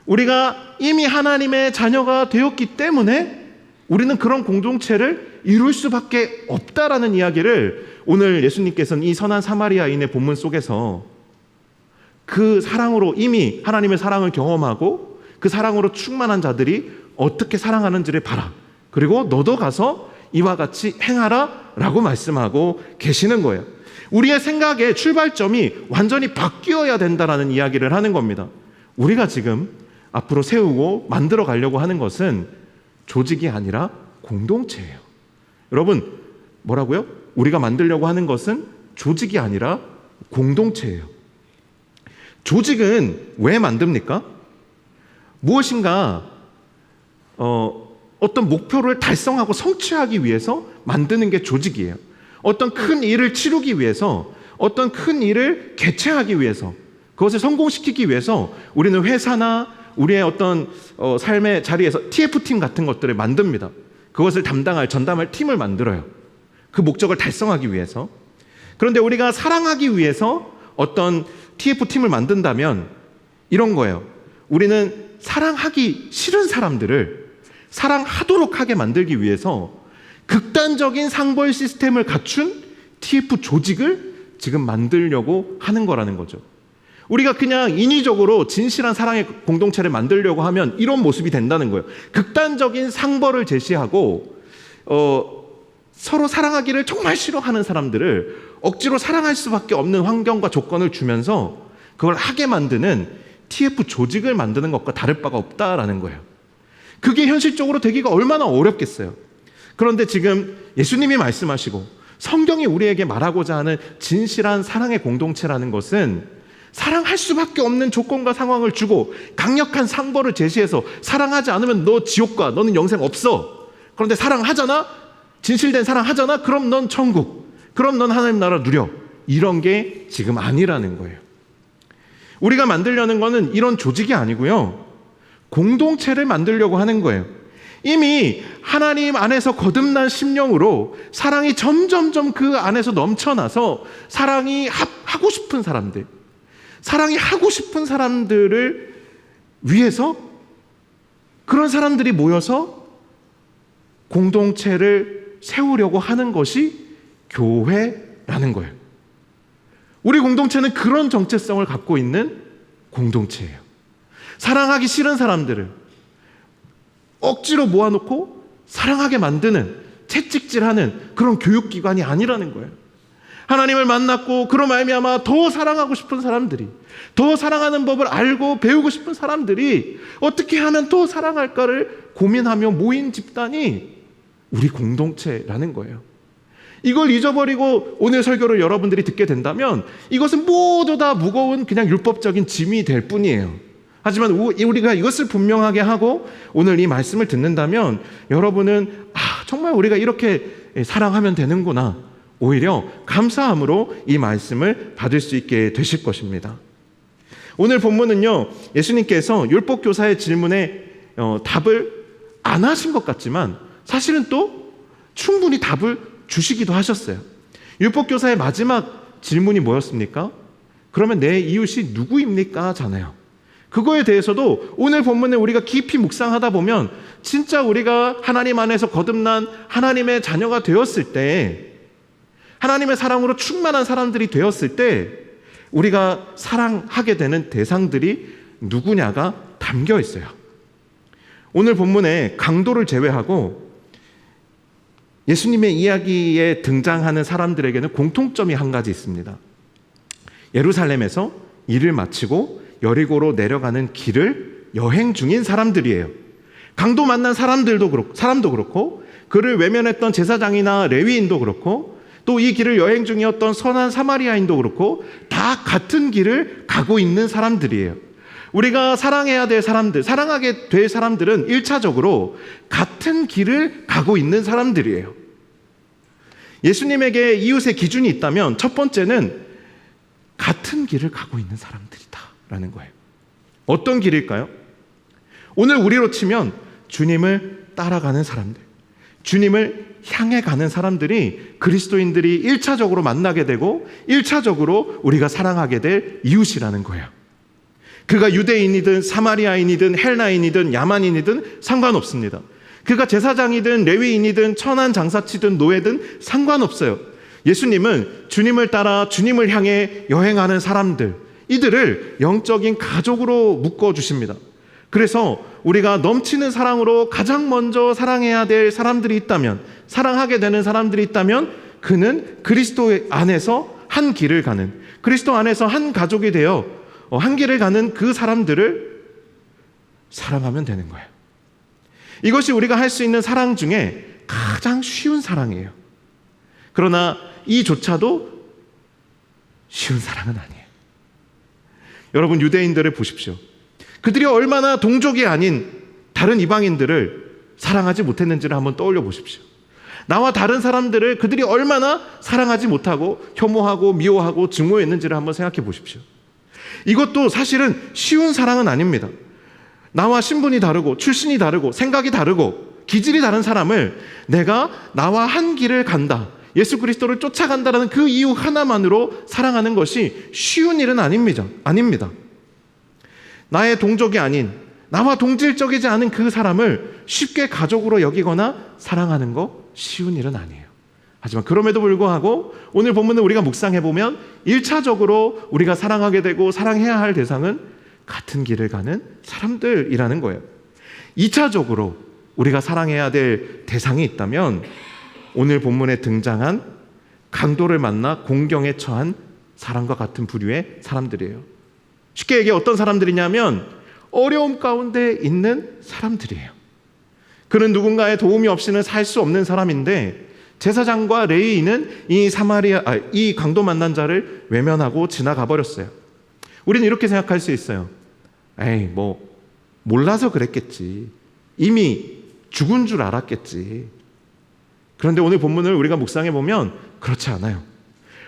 우리가 이미 하나님의 자녀가 되었기 때문에 우리는 그런 공동체를 이룰 수밖에 없다라는 이야기를 오늘 예수님께서는 이 선한 사마리아인의 본문 속에서 그 사랑으로 이미 하나님의 사랑을 경험하고 그 사랑으로 충만한 자들이 어떻게 사랑하는지를 봐라. 그리고 너도 가서 이와 같이 행하라 라고 말씀하고 계시는 거예요. 우리의 생각의 출발점이 완전히 바뀌어야 된다라는 이야기를 하는 겁니다. 우리가 지금 앞으로 세우고 만들어 가려고 하는 것은 조직이 아니라 공동체예요. 여러분, 뭐라고요? 우리가 만들려고 하는 것은 조직이 아니라 공동체예요. 조직은 왜 만듭니까? 무엇인가 어떤 목표를 달성하고 성취하기 위해서 만드는 게 조직이에요. 어떤 큰 일을 치르기 위해서, 어떤 큰 일을 개최하기 위해서, 그것을 성공시키기 위해서 우리는 회사나 우리의 어떤 삶의 자리에서 TF팀 같은 것들을 만듭니다. 그것을 전담할 팀을 만들어요. 그 목적을 달성하기 위해서. 그런데 우리가 사랑하기 위해서 어떤 TF팀을 만든다면 이런 거예요. 우리는 사랑하기 싫은 사람들을 사랑하도록 하게 만들기 위해서 극단적인 상벌 시스템을 갖춘 TF 조직을 지금 만들려고 하는 거라는 거죠. 우리가 그냥 인위적으로 진실한 사랑의 공동체를 만들려고 하면 이런 모습이 된다는 거예요. 극단적인 상벌을 제시하고 서로 사랑하기를 정말 싫어하는 사람들을 억지로 사랑할 수밖에 없는 환경과 조건을 주면서 그걸 하게 만드는 TF 조직을 만드는 것과 다를 바가 없다라는 거예요. 그게 현실적으로 되기가 얼마나 어렵겠어요. 그런데 지금 예수님이 말씀하시고 성경이 우리에게 말하고자 하는 진실한 사랑의 공동체라는 것은 사랑할 수밖에 없는 조건과 상황을 주고 강력한 상벌을 제시해서 사랑하지 않으면 너 지옥 가, 너는 영생 없어. 그런데 사랑하잖아? 진실된 사랑하잖아? 그럼 넌 천국, 그럼 넌 하나님 나라 누려. 이런 게 지금 아니라는 거예요. 우리가 만들려는 거는 이런 조직이 아니고요, 공동체를 만들려고 하는 거예요. 이미 하나님 안에서 거듭난 심령으로 사랑이 점점점 그 안에서 넘쳐나서 사랑이 하고 싶은 사람들, 사랑이 하고 싶은 사람들을 위해서 그런 사람들이 모여서 공동체를 세우려고 하는 것이 교회라는 거예요. 우리 공동체는 그런 정체성을 갖고 있는 공동체예요. 사랑하기 싫은 사람들을 억지로 모아놓고 사랑하게 만드는, 채찍질하는 그런 교육기관이 아니라는 거예요. 하나님을 만났고 그로 말미암아 더 사랑하고 싶은 사람들이, 더 사랑하는 법을 알고 배우고 싶은 사람들이 어떻게 하면 더 사랑할까를 고민하며 모인 집단이 우리 공동체라는 거예요. 이걸 잊어버리고 오늘 설교를 여러분들이 듣게 된다면 이것은 모두 다 무거운 그냥 율법적인 짐이 될 뿐이에요. 하지만 우리가 이것을 분명하게 하고 오늘 이 말씀을 듣는다면 여러분은 정말 우리가 이렇게 사랑하면 되는구나, 오히려 감사함으로 이 말씀을 받을 수 있게 되실 것입니다. 오늘 본문은요, 예수님께서 율법교사의 질문에 답을 안 하신 것 같지만 사실은 또 충분히 답을 주시기도 하셨어요. 율법교사의 마지막 질문이 뭐였습니까? 그러면 내 이웃이 누구입니까? 잖아요. 그거에 대해서도 오늘 본문에 우리가 깊이 묵상하다 보면 진짜 우리가 하나님 안에서 거듭난 하나님의 자녀가 되었을 때, 하나님의 사랑으로 충만한 사람들이 되었을 때 우리가 사랑하게 되는 대상들이 누구냐가 담겨 있어요. 오늘 본문에 강도를 제외하고 예수님의 이야기에 등장하는 사람들에게는 공통점이 한 가지 있습니다. 예루살렘에서 일을 마치고 여리고로 내려가는 길을 여행 중인 사람들이에요. 강도 만난 사람도 그렇고 그를 외면했던 제사장이나 레위인도 그렇고 또 이 길을 여행 중이었던 선한 사마리아인도 그렇고 다 같은 길을 가고 있는 사람들이에요. 우리가 사랑해야 될 사람들, 사랑하게 될 사람들은 1차적으로 같은 길을 가고 있는 사람들이에요. 예수님에게 이웃의 기준이 있다면 첫 번째는 같은 길을 가고 있는 사람들이다라는 거예요. 어떤 길일까요? 오늘 우리로 치면 주님을 따라가는 사람들, 주님을 향해 가는 사람들이 그리스도인들이 1차적으로 만나게 되고 1차적으로 우리가 사랑하게 될 이웃이라는 거예요. 그가 유대인이든 사마리아인이든 헬라인이든 야만인이든 상관없습니다. 그가 제사장이든 레위인이든 천한 장사치든 노예든 상관없어요. 예수님은 주님을 따라 주님을 향해 여행하는 사람들, 이들을 영적인 가족으로 묶어주십니다. 그래서 우리가 넘치는 사랑으로 가장 먼저 사랑해야 될 사람들이 있다면, 사랑하게 되는 사람들이 있다면 그는 그리스도 안에서 한 길을 가는, 그리스도 안에서 한 가족이 되어 한 길을 가는 그 사람들을 사랑하면 되는 거예요. 이것이 우리가 할 수 있는 사랑 중에 가장 쉬운 사랑이에요. 그러나 이조차도 쉬운 사랑은 아니에요. 여러분, 유대인들을 보십시오. 그들이 얼마나 동족이 아닌 다른 이방인들을 사랑하지 못했는지를 한번 떠올려 보십시오. 나와 다른 사람들을 그들이 얼마나 사랑하지 못하고 혐오하고 미워하고 증오했는지를 한번 생각해 보십시오. 이것도 사실은 쉬운 사랑은 아닙니다. 나와 신분이 다르고 출신이 다르고 생각이 다르고 기질이 다른 사람을 내가 나와 한 길을 간다, 예수 그리스도를 쫓아간다라는 그 이유 하나만으로 사랑하는 것이 쉬운 일은 아닙니다. 나의 동족이 아닌, 나와 동질적이지 않은 그 사람을 쉽게 가족으로 여기거나 사랑하는 거 쉬운 일은 아니에요. 하지만 그럼에도 불구하고 오늘 본문을 우리가 묵상해보면 1차적으로 우리가 사랑하게 되고 사랑해야 할 대상은 같은 길을 가는 사람들이라는 거예요. 2차적으로 우리가 사랑해야 될 대상이 있다면 오늘 본문에 등장한 강도를 만나 공경에 처한 사람과 같은 부류의 사람들이에요. 쉽게 얘기해 어떤 사람들이냐면 어려움 가운데 있는 사람들이에요. 그는 누군가의 도움이 없이는 살 수 없는 사람인데 제사장과 레위인은 이 강도 만난 자를 외면하고 지나가 버렸어요. 우리는 이렇게 생각할 수 있어요. 에이, 몰라서 그랬겠지. 이미 죽은 줄 알았겠지. 그런데 오늘 본문을 우리가 묵상해 보면 그렇지 않아요.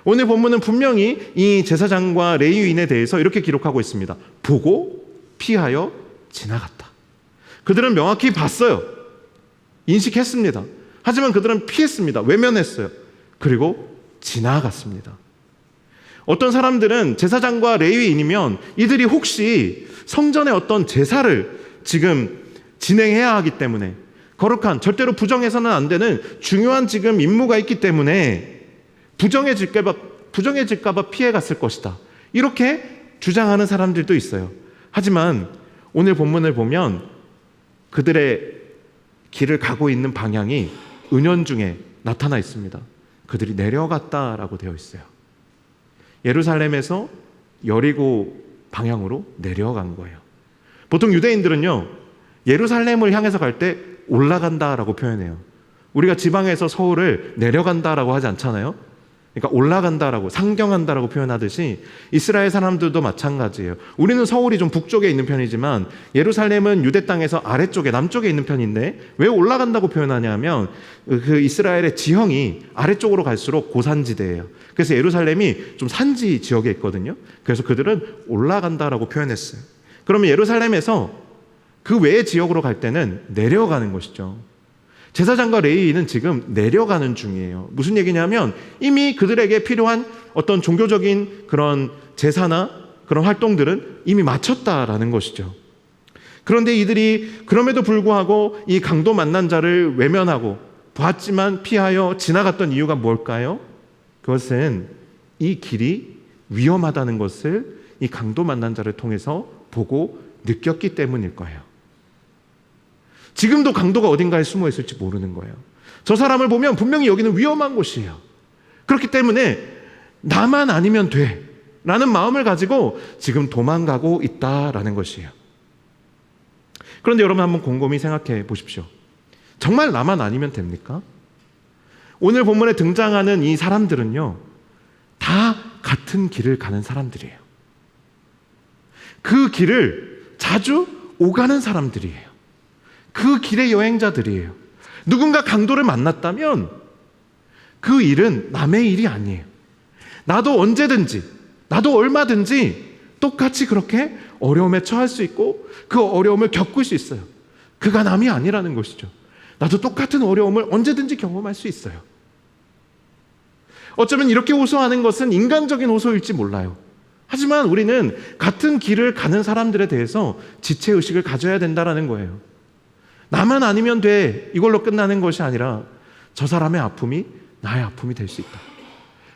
오늘 본문은 분명히 이 제사장과 레위인에 대해서 이렇게 기록하고 있습니다. 보고 피하여 지나갔다. 그들은 명확히 봤어요. 인식했습니다. 하지만 그들은 피했습니다. 외면했어요. 그리고 지나갔습니다. 어떤 사람들은 제사장과 레위인이면 이들이 혹시 성전의 어떤 제사를 지금 진행해야 하기 때문에, 거룩한, 절대로 부정해서는 안 되는 중요한 지금 임무가 있기 때문에 부정해질까 봐 피해갔을 것이다, 이렇게 주장하는 사람들도 있어요. 하지만 오늘 본문을 보면 그들의 길을 가고 있는 방향이 은연중에 나타나 있습니다. 그들이 내려갔다라고 되어 있어요. 예루살렘에서 여리고 방향으로 내려간 거예요. 보통 유대인들은요, 예루살렘을 향해서 갈 때 올라간다라고 표현해요. 우리가 지방에서 서울을 내려간다라고 하지 않잖아요. 그러니까 올라간다라고, 상경한다라고 표현하듯이 이스라엘 사람들도 마찬가지예요. 우리는 서울이 좀 북쪽에 있는 편이지만 예루살렘은 유대 땅에서 아래쪽에, 남쪽에 있는 편인데 왜 올라간다고 표현하냐면 그 이스라엘의 지형이 아래쪽으로 갈수록 고산지대예요. 그래서 예루살렘이 좀 산지 지역에 있거든요. 그래서 그들은 올라간다라고 표현했어요. 그러면 예루살렘에서 그 외의 지역으로 갈 때는 내려가는 것이죠. 제사장과 레위인은 지금 내려가는 중이에요. 무슨 얘기냐면 이미 그들에게 필요한 어떤 종교적인 그런 제사나 그런 활동들은 이미 마쳤다라는 것이죠. 그런데 이들이 그럼에도 불구하고 이 강도 만난 자를 외면하고 보았지만 피하여 지나갔던 이유가 뭘까요? 그것은 이 길이 위험하다는 것을 이 강도 만난 자를 통해서 보고 느꼈기 때문일 거예요. 지금도 강도가 어딘가에 숨어 있을지 모르는 거예요. 저 사람을 보면 분명히 여기는 위험한 곳이에요. 그렇기 때문에 나만 아니면 돼 라는 마음을 가지고 지금 도망가고 있다라는 것이에요. 그런데 여러분 한번 곰곰이 생각해 보십시오. 정말 나만 아니면 됩니까? 오늘 본문에 등장하는 이 사람들은요, 다 같은 길을 가는 사람들이에요. 그 길을 자주 오가는 사람들이에요. 그 길의 여행자들이에요. 누군가 강도를 만났다면 그 일은 남의 일이 아니에요. 나도 언제든지, 나도 얼마든지 똑같이 그렇게 어려움에 처할 수 있고 그 어려움을 겪을 수 있어요. 그가 남이 아니라는 것이죠. 나도 똑같은 어려움을 언제든지 경험할 수 있어요. 어쩌면 이렇게 호소하는 것은 인간적인 호소일지 몰라요. 하지만 우리는 같은 길을 가는 사람들에 대해서 지체의식을 가져야 된다는 거예요. 나만 아니면 돼, 이걸로 끝나는 것이 아니라 저 사람의 아픔이 나의 아픔이 될 수 있다.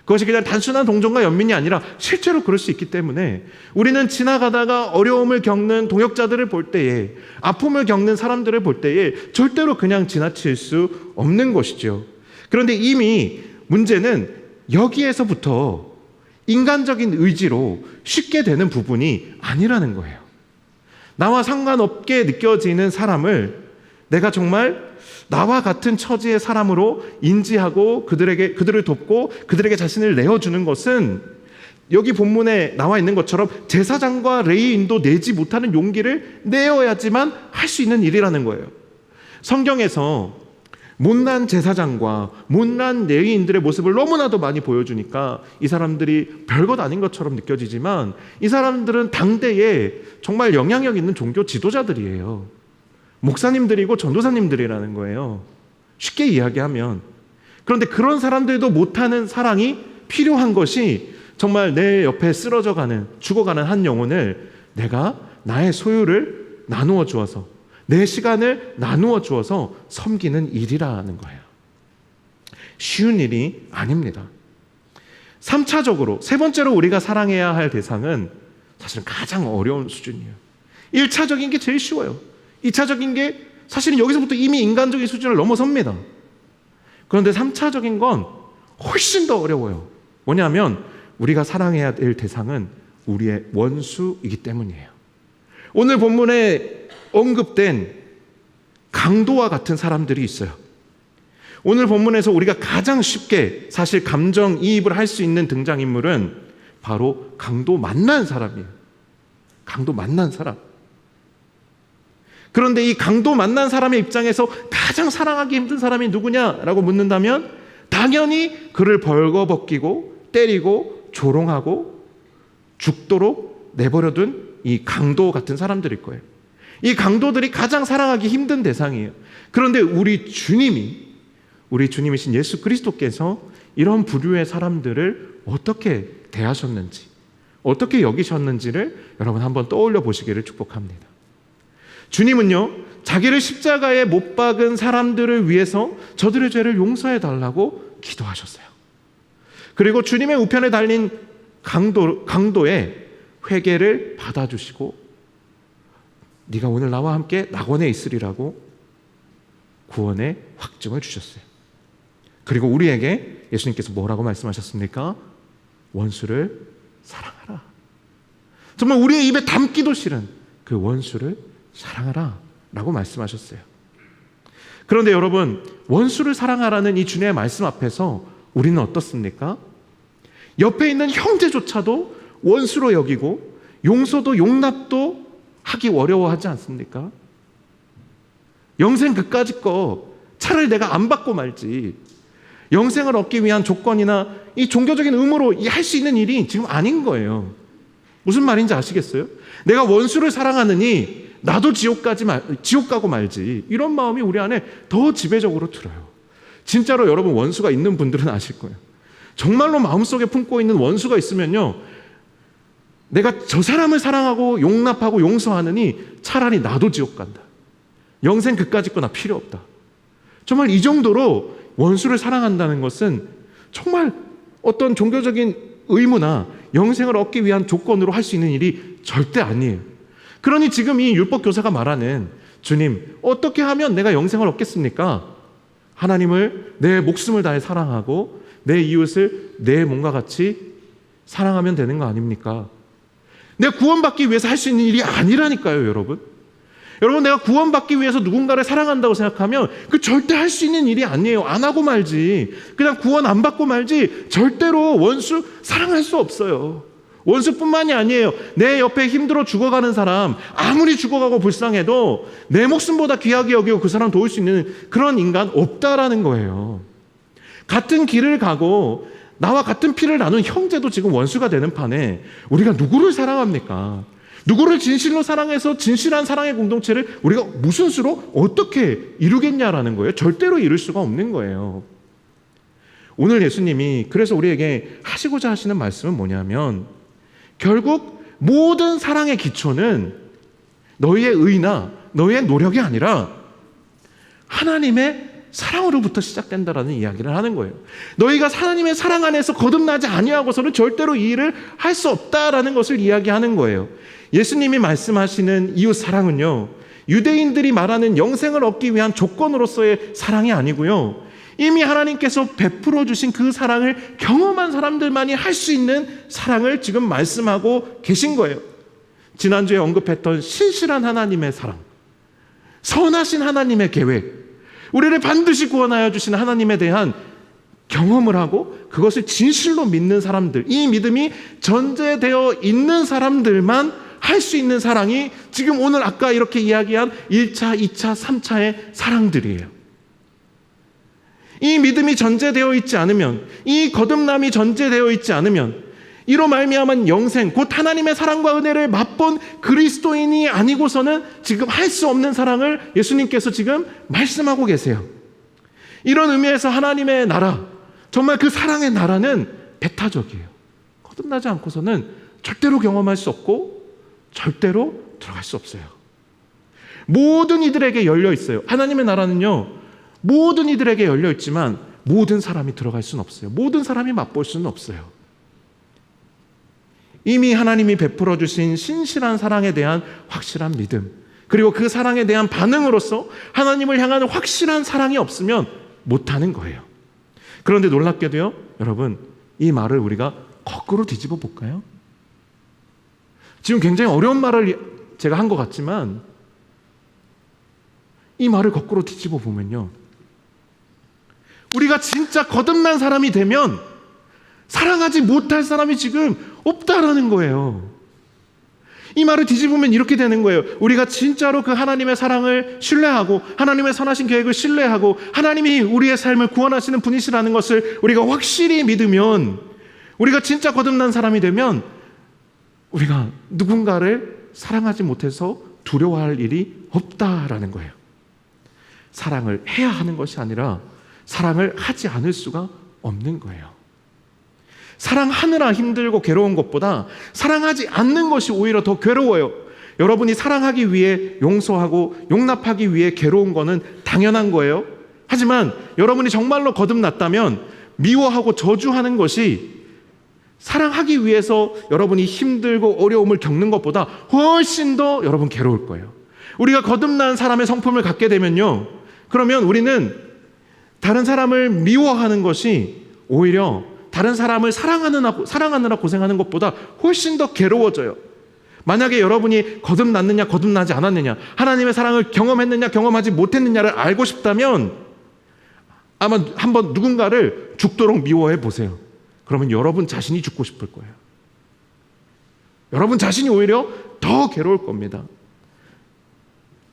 그것이 그냥 단순한 동정과 연민이 아니라 실제로 그럴 수 있기 때문에 우리는 지나가다가 어려움을 겪는 동역자들을 볼 때에, 아픔을 겪는 사람들을 볼 때에 절대로 그냥 지나칠 수 없는 것이죠. 그런데 이미 문제는 여기에서부터 인간적인 의지로 쉽게 되는 부분이 아니라는 거예요. 나와 상관없게 느껴지는 사람을 내가 정말 나와 같은 처지의 사람으로 인지하고 그들을 돕고 그들에게 자신을 내어주는 것은 여기 본문에 나와 있는 것처럼 제사장과 레위인도 내지 못하는 용기를 내어야지만 할 수 있는 일이라는 거예요. 성경에서 못난 제사장과 못난 레위인들의 모습을 너무나도 많이 보여주니까 이 사람들이 별것 아닌 것처럼 느껴지지만 이 사람들은 당대에 정말 영향력 있는 종교 지도자들이에요. 목사님들이고 전도사님들이라는 거예요. 쉽게 이야기하면. 그런데 그런 사람들도 못하는 사랑이 필요한 것이 정말 내 옆에 쓰러져가는, 죽어가는 한 영혼을 내가 나의 소유를 나누어 주어서, 내 시간을 나누어 주어서 섬기는 일이라는 거예요. 쉬운 일이 아닙니다. 3차적으로, 세 번째로 우리가 사랑해야 할 대상은 사실은 가장 어려운 수준이에요. 1차적인 게 제일 쉬워요. 2차적인 게 사실은 여기서부터 이미 인간적인 수준을 넘어섭니다. 그런데 3차적인 건 훨씬 더 어려워요. 뭐냐면 우리가 사랑해야 될 대상은 우리의 원수이기 때문이에요. 오늘 본문에 언급된 강도와 같은 사람들이 있어요. 오늘 본문에서 우리가 가장 쉽게 사실 감정이입을 할 수 있는 등장인물은 바로 강도 만난 사람이에요. 강도 만난 사람. 그런데 이 강도 만난 사람의 입장에서 가장 사랑하기 힘든 사람이 누구냐라고 묻는다면 당연히 그를 벌거벗기고 때리고 조롱하고 죽도록 내버려둔 이 강도 같은 사람들일 거예요. 이 강도들이 가장 사랑하기 힘든 대상이에요. 그런데 우리 주님이신 예수 그리스도께서 이런 부류의 사람들을 어떻게 대하셨는지, 어떻게 여기셨는지를 여러분 한번 떠올려 보시기를 축복합니다. 주님은요, 자기를 십자가에 못 박은 사람들을 위해서 저들의 죄를 용서해 달라고 기도하셨어요. 그리고 주님의 우편에 달린 강도의 회개를 받아주시고 네가 오늘 나와 함께 낙원에 있으리라고 구원의 확증을 주셨어요. 그리고 우리에게 예수님께서 뭐라고 말씀하셨습니까? 원수를 사랑하라. 정말 우리의 입에 담기도 싫은 그 원수를 사랑하라 라고 말씀하셨어요. 그런데 여러분, 원수를 사랑하라는 이 주님의 말씀 앞에서 우리는 어떻습니까? 옆에 있는 형제조차도 원수로 여기고 용서도 용납도 하기 어려워하지 않습니까? 영생 그까짓 거 차라리 내가 안 받고 말지. 영생을 얻기 위한 조건이나 이 종교적인 의무로 할 수 있는 일이 지금 아닌 거예요. 무슨 말인지 아시겠어요? 내가 원수를 사랑하느니 나도 지옥 가고 말지. 이런 마음이 우리 안에 더 지배적으로 들어요. 진짜로 여러분, 원수가 있는 분들은 아실 거예요. 정말로 마음속에 품고 있는 원수가 있으면요, 내가 저 사람을 사랑하고 용납하고 용서하느니 차라리 나도 지옥 간다. 영생 그까짓 거나 필요 없다. 정말 이 정도로 원수를 사랑한다는 것은 정말 어떤 종교적인 의무나 영생을 얻기 위한 조건으로 할 수 있는 일이 절대 아니에요. 그러니 지금 이 율법교사가 말하는, 주님, 어떻게 하면 내가 영생을 얻겠습니까? 하나님을 내 목숨을 다해 사랑하고 내 이웃을 내 몸과 같이 사랑하면 되는 거 아닙니까? 내가 구원받기 위해서 할 수 있는 일이 아니라니까요, 여러분. 여러분, 내가 구원받기 위해서 누군가를 사랑한다고 생각하면 그 절대 할 수 있는 일이 아니에요. 안 하고 말지. 그냥 구원 안 받고 말지. 절대로 원수 사랑할 수 없어요. 원수뿐만이 아니에요. 내 옆에 힘들어 죽어가는 사람, 아무리 죽어가고 불쌍해도 내 목숨보다 귀하게 여기고 그 사람 도울 수 있는 그런 인간 없다라는 거예요. 같은 길을 가고 나와 같은 피를 나눈 형제도 지금 원수가 되는 판에 우리가 누구를 사랑합니까? 누구를 진실로 사랑해서 진실한 사랑의 공동체를 우리가 무슨 수로 어떻게 이루겠냐라는 거예요. 절대로 이룰 수가 없는 거예요. 오늘 예수님이 그래서 우리에게 하시고자 하시는 말씀은 뭐냐면, 결국 모든 사랑의 기초는 너희의 의나 너희의 노력이 아니라 하나님의 사랑으로부터 시작된다라는 이야기를 하는 거예요. 너희가 하나님의 사랑 안에서 거듭나지 아니하고서는 절대로 이 일을 할 수 없다라는 것을 이야기하는 거예요. 예수님이 말씀하시는 이웃 사랑은요, 유대인들이 말하는 영생을 얻기 위한 조건으로서의 사랑이 아니고요, 이미 하나님께서 베풀어 주신 그 사랑을 경험한 사람들만이 할 수 있는 사랑을 지금 말씀하고 계신 거예요. 지난주에 언급했던 신실한 하나님의 사랑, 선하신 하나님의 계획, 우리를 반드시 구원하여 주시는 하나님에 대한 경험을 하고 그것을 진실로 믿는 사람들, 이 믿음이 전제되어 있는 사람들만 할 수 있는 사랑이 지금 오늘 아까 이렇게 이야기한 1차, 2차, 3차의 사랑들이에요. 이 믿음이 전제되어 있지 않으면, 이 거듭남이 전제되어 있지 않으면 이로 말미암은 영생, 곧 하나님의 사랑과 은혜를 맛본 그리스도인이 아니고서는 지금 할 수 없는 사랑을 예수님께서 지금 말씀하고 계세요. 이런 의미에서 하나님의 나라, 정말 그 사랑의 나라는 배타적이에요. 거듭나지 않고서는 절대로 경험할 수 없고 절대로 들어갈 수 없어요. 모든 이들에게 열려 있어요. 하나님의 나라는요, 모든 이들에게 열려 있지만 모든 사람이 들어갈 수는 없어요. 모든 사람이 맛볼 수는 없어요. 이미 하나님이 베풀어 주신 신실한 사랑에 대한 확실한 믿음, 그리고 그 사랑에 대한 반응으로서 하나님을 향하는 확실한 사랑이 없으면 못하는 거예요. 그런데 놀랍게도요, 여러분, 이 말을 우리가 거꾸로 뒤집어 볼까요? 지금 굉장히 어려운 말을 제가 한 것 같지만 이 말을 거꾸로 뒤집어 보면요, 우리가 진짜 거듭난 사람이 되면 사랑하지 못할 사람이 지금 없다라는 거예요. 이 말을 뒤집으면 이렇게 되는 거예요. 우리가 진짜로 그 하나님의 사랑을 신뢰하고 하나님의 선하신 계획을 신뢰하고 하나님이 우리의 삶을 구원하시는 분이시라는 것을 우리가 확실히 믿으면, 우리가 진짜 거듭난 사람이 되면 우리가 누군가를 사랑하지 못해서 두려워할 일이 없다라는 거예요. 사랑을 해야 하는 것이 아니라 사랑을 하지 않을 수가 없는 거예요. 사랑하느라 힘들고 괴로운 것보다 사랑하지 않는 것이 오히려 더 괴로워요. 여러분이 사랑하기 위해 용서하고 용납하기 위해 괴로운 거는 당연한 거예요. 하지만 여러분이 정말로 거듭났다면 미워하고 저주하는 것이 사랑하기 위해서 여러분이 힘들고 어려움을 겪는 것보다 훨씬 더 여러분 괴로울 거예요. 우리가 거듭난 사람의 성품을 갖게 되면요, 그러면 우리는 다른 사람을 미워하는 것이 오히려 다른 사람을 사랑하느라 고생하는 것보다 훨씬 더 괴로워져요. 만약에 여러분이 거듭났느냐 거듭나지 않았느냐, 하나님의 사랑을 경험했느냐 경험하지 못했느냐를 알고 싶다면 아마 한번 누군가를 죽도록 미워해 보세요. 그러면 여러분 자신이 죽고 싶을 거예요. 여러분 자신이 오히려 더 괴로울 겁니다.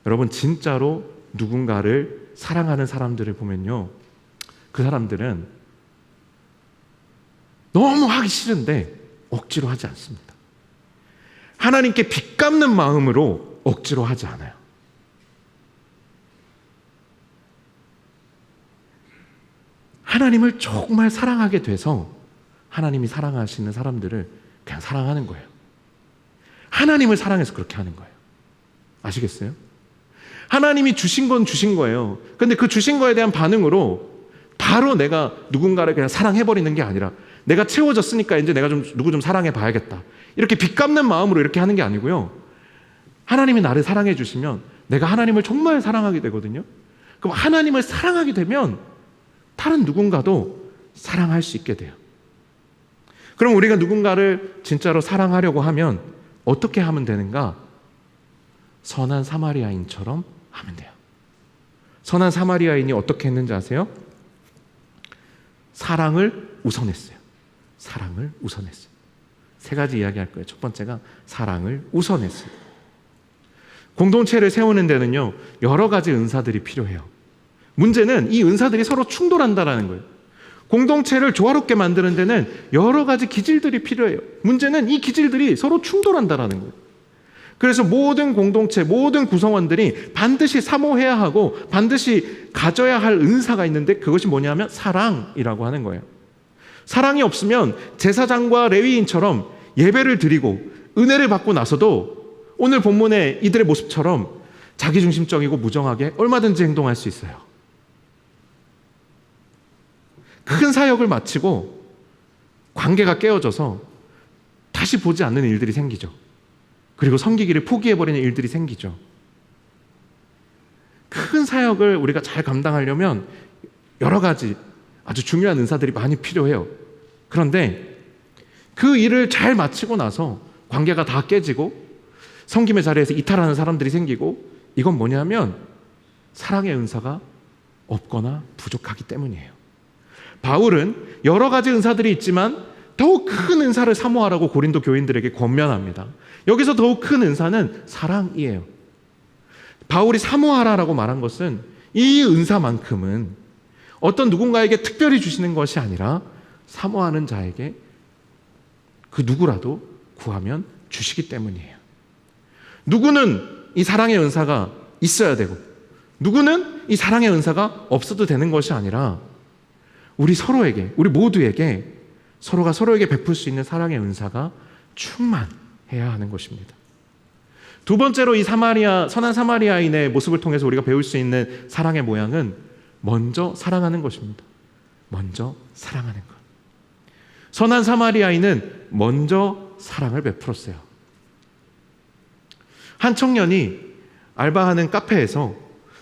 여러분 진짜로 누군가를 사랑하는 사람들을 보면요, 그 사람들은 너무 하기 싫은데 억지로 하지 않습니다. 하나님께 빚갚는 마음으로 억지로 하지 않아요. 하나님을 정말 사랑하게 돼서 하나님이 사랑하시는 사람들을 그냥 사랑하는 거예요. 하나님을 사랑해서 그렇게 하는 거예요. 아시겠어요? 하나님이 주신 건 주신 거예요. 근데 그 주신 거에 대한 반응으로 바로 내가 누군가를 그냥 사랑해버리는 게 아니라, 내가 채워졌으니까 이제 내가 누구 좀 사랑해 봐야겠다, 이렇게 빚갚는 마음으로 이렇게 하는 게 아니고요. 하나님이 나를 사랑해 주시면 내가 하나님을 정말 사랑하게 되거든요. 그럼 하나님을 사랑하게 되면 다른 누군가도 사랑할 수 있게 돼요. 그럼 우리가 누군가를 진짜로 사랑하려고 하면 어떻게 하면 되는가? 선한 사마리아인처럼 하면 돼요. 선한 사마리아인이 어떻게 했는지 아세요? 사랑을 우선했어요. 사랑을 우선했어요. 세 가지 이야기할 거예요. 첫 번째가 사랑을 우선했어요. 공동체를 세우는 데는요, 여러 가지 은사들이 필요해요. 문제는 이 은사들이 서로 충돌한다는 거예요. 공동체를 조화롭게 만드는 데는 여러 가지 기질들이 필요해요. 문제는 이 기질들이 서로 충돌한다는 거예요. 그래서 모든 공동체, 모든 구성원들이 반드시 사모해야 하고 반드시 가져야 할 은사가 있는데, 그것이 뭐냐면 사랑이라고 하는 거예요. 사랑이 없으면 제사장과 레위인처럼 예배를 드리고 은혜를 받고 나서도 오늘 본문의 이들의 모습처럼 자기중심적이고 무정하게 얼마든지 행동할 수 있어요. 큰 사역을 마치고 관계가 깨어져서 다시 보지 않는 일들이 생기죠. 그리고 섬기기를 포기해버리는 일들이 생기죠. 큰 사역을 우리가 잘 감당하려면 여러 가지 아주 중요한 은사들이 많이 필요해요. 그런데 그 일을 잘 마치고 나서 관계가 다 깨지고 섬김의 자리에서 이탈하는 사람들이 생기고, 이건 뭐냐면 사랑의 은사가 없거나 부족하기 때문이에요. 바울은 여러 가지 은사들이 있지만 더욱 큰 은사를 사모하라고 고린도 교인들에게 권면합니다. 여기서 더욱 큰 은사는 사랑이에요. 바울이 사모하라라고 말한 것은 이 은사만큼은 어떤 누군가에게 특별히 주시는 것이 아니라 사모하는 자에게 그 누구라도 구하면 주시기 때문이에요. 누구는 이 사랑의 은사가 있어야 되고 누구는 이 사랑의 은사가 없어도 되는 것이 아니라 우리 서로에게, 우리 모두에게 서로가 서로에게 베풀 수 있는 사랑의 은사가 충만해야 하는 것입니다. 두 번째로 이 선한 사마리아인의 모습을 통해서 우리가 배울 수 있는 사랑의 모양은 먼저 사랑하는 것입니다. 먼저 사랑하는 것. 선한 사마리아인은 먼저 사랑을 베풀었어요. 한 청년이 알바하는 카페에서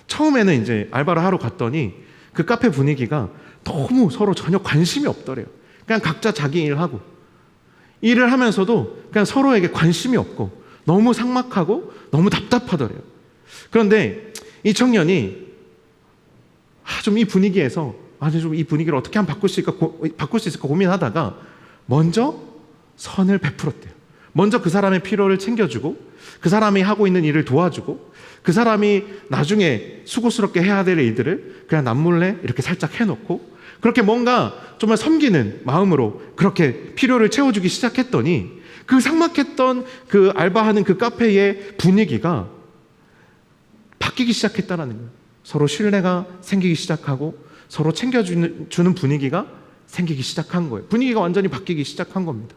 처음에는 이제 알바를 하러 갔더니 그 카페 분위기가 너무 서로 전혀 관심이 없더래요. 그냥 각자 자기 일하고 일을 하면서도 그냥 서로에게 관심이 없고 너무 삭막하고 너무 답답하더래요. 그런데 이 청년이 좀 이 분위기에서 좀 이 분위기를 어떻게 하면 바꿀 수 있을까 고민하다가 먼저 선을 베풀었대요. 먼저 그 사람의 필요를 챙겨주고 그 사람이 하고 있는 일을 도와주고 그 사람이 나중에 수고스럽게 해야 될 일들을 그냥 남몰래 이렇게 살짝 해놓고 그렇게 뭔가 정말 섬기는 마음으로 그렇게 필요를 채워주기 시작했더니 그 삭막했던 그 알바하는 그 카페의 분위기가 바뀌기 시작했다는 거예요. 서로 신뢰가 생기기 시작하고 서로 챙겨주는 분위기가 생기기 시작한 거예요. 분위기가 완전히 바뀌기 시작한 겁니다.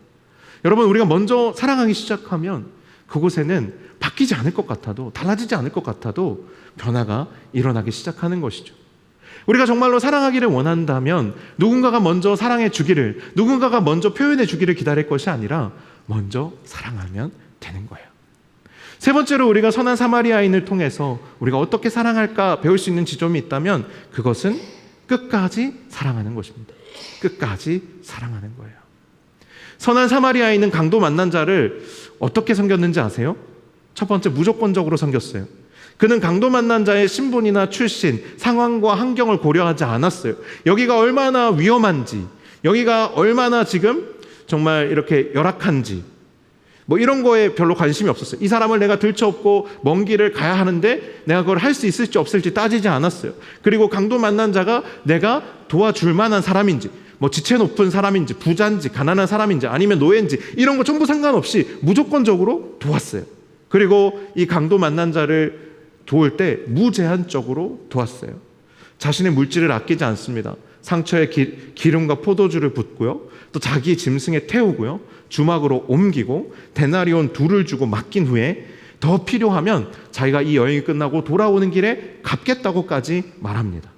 여러분, 우리가 먼저 사랑하기 시작하면 그곳에는 바뀌지 않을 것 같아도, 달라지지 않을 것 같아도 변화가 일어나기 시작하는 것이죠. 우리가 정말로 사랑하기를 원한다면 누군가가 먼저 사랑해 주기를, 누군가가 먼저 표현해 주기를 기다릴 것이 아니라 먼저 사랑하면 되는 거예요. 세 번째로 우리가 선한 사마리아인을 통해서 우리가 어떻게 사랑할까 배울 수 있는 지점이 있다면 그것은 끝까지 사랑하는 것입니다. 끝까지 사랑하는 거예요. 선한 사마리아인은 강도 만난 자를 어떻게 섬겼는지 아세요? 첫 번째, 무조건적으로 섬겼어요. 그는 강도 만난 자의 신분이나 출신, 상황과 환경을 고려하지 않았어요. 여기가 얼마나 위험한지, 여기가 얼마나 지금 정말 이렇게 열악한지, 뭐 이런 거에 별로 관심이 없었어요. 이 사람을 내가 들쳐업고 먼 길을 가야 하는데 내가 그걸 할 수 있을지 없을지 따지지 않았어요. 그리고 강도 만난 자가 내가 도와줄 만한 사람인지, 뭐 지체 높은 사람인지, 부자인지, 가난한 사람인지, 아니면 노예인지 이런 거 전부 상관없이 무조건적으로 도왔어요. 그리고 이 강도 만난 자를 도울 때 무제한적으로 도왔어요. 자신의 물질을 아끼지 않습니다. 상처에 기름과 포도주를 붓고요, 또 자기 짐승에 태우고요, 주막으로 옮기고 데나리온 2를 주고 맡긴 후에 더 필요하면 자기가 이 여행이 끝나고 돌아오는 길에 갚겠다고까지 말합니다.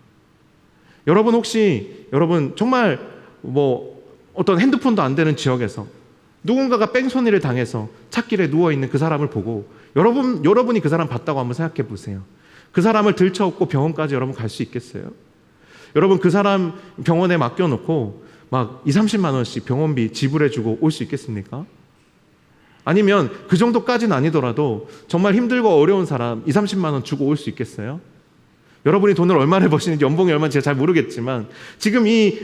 여러분, 혹시 여러분 정말 뭐 어떤 핸드폰도 안 되는 지역에서 누군가가 뺑소니를 당해서 찾길에 누워있는 그 사람을 보고 여러분이 그 사람 봤다고 한번 생각해 보세요. 그 사람을 들쳐업고 병원까지 여러분 갈 수 있겠어요? 여러분, 그 사람 병원에 맡겨놓고 막 20-30만 원씩 병원비 지불해주고 올 수 있겠습니까? 아니면 그 정도까지는 아니더라도 정말 힘들고 어려운 사람 20-30만 원 주고 올 수 있겠어요? 여러분이 돈을 얼마나 버시는지, 연봉이 얼마인지 제가 잘 모르겠지만 지금 이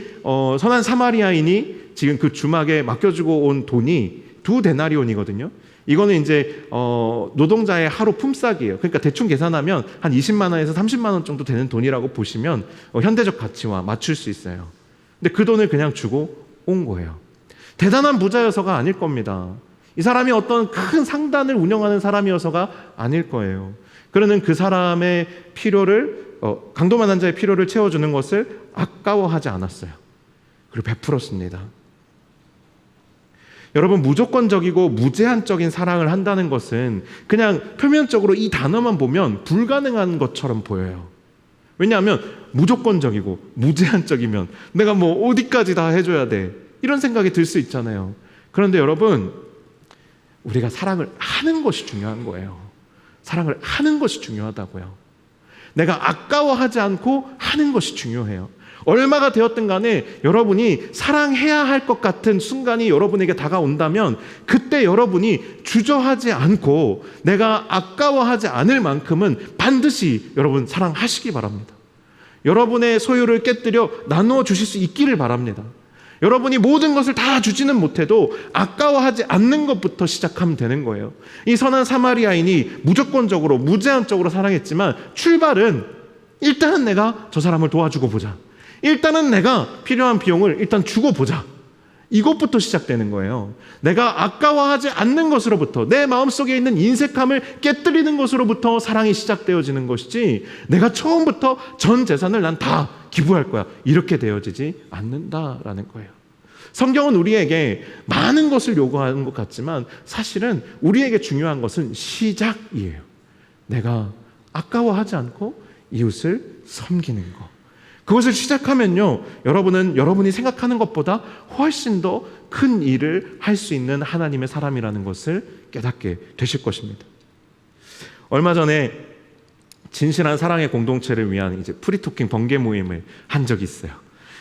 선한 사마리아인이 지금 그 주막에 맡겨주고 온 돈이 2데나리온이거든요. 이거는 이제 노동자의 하루 품삯이에요. 그러니까 대충 계산하면 한 20만 원에서 30만 원 정도 되는 돈이라고 보시면 현대적 가치와 맞출 수 있어요. 근데 그 돈을 그냥 주고 온 거예요. 대단한 부자여서가 아닐 겁니다. 이 사람이 어떤 큰 상단을 운영하는 사람이어서가 아닐 거예요. 그러는 그 사람의 필요를, 강도 만난 자의 필요를 채워주는 것을 아까워하지 않았어요. 그리고 베풀었습니다. 여러분, 무조건적이고 무제한적인 사랑을 한다는 것은 그냥 표면적으로 이 단어만 보면 불가능한 것처럼 보여요. 왜냐하면 무조건적이고 무제한적이면 내가 뭐 어디까지 다 해줘야 돼, 이런 생각이 들 수 있잖아요. 그런데 여러분, 우리가 사랑을 하는 것이 중요한 거예요. 사랑을 하는 것이 중요하다고요. 내가 아까워하지 않고 하는 것이 중요해요. 얼마가 되었든 간에 여러분이 사랑해야 할 것 같은 순간이 여러분에게 다가온다면 그때 여러분이 주저하지 않고 내가 아까워하지 않을 만큼은 반드시 여러분 사랑하시기 바랍니다. 여러분의 소유를 깨뜨려 나누어 주실 수 있기를 바랍니다. 여러분이 모든 것을 다 주지는 못해도 아까워하지 않는 것부터 시작하면 되는 거예요. 이 선한 사마리아인이 무조건적으로 무제한적으로 사랑했지만 출발은 일단은 내가 저 사람을 도와주고 보자, 일단은 내가 필요한 비용을 일단 주고 보자, 이것부터 시작되는 거예요. 내가 아까워하지 않는 것으로부터, 내 마음속에 있는 인색함을 깨뜨리는 것으로부터 사랑이 시작되어지는 것이지, 내가 처음부터 전 재산을 난 다 기부할 거야, 이렇게 되어지지 않는다라는 거예요. 성경은 우리에게 많은 것을 요구하는 것 같지만 사실은 우리에게 중요한 것은 시작이에요. 내가 아까워하지 않고 이웃을 섬기는 것, 그것을 시작하면요, 여러분은 여러분이 생각하는 것보다 훨씬 더 큰 일을 할 수 있는 하나님의 사람이라는 것을 깨닫게 되실 것입니다. 얼마 전에 진실한 사랑의 공동체를 위한 이제 프리토킹 번개 모임을 한 적이 있어요.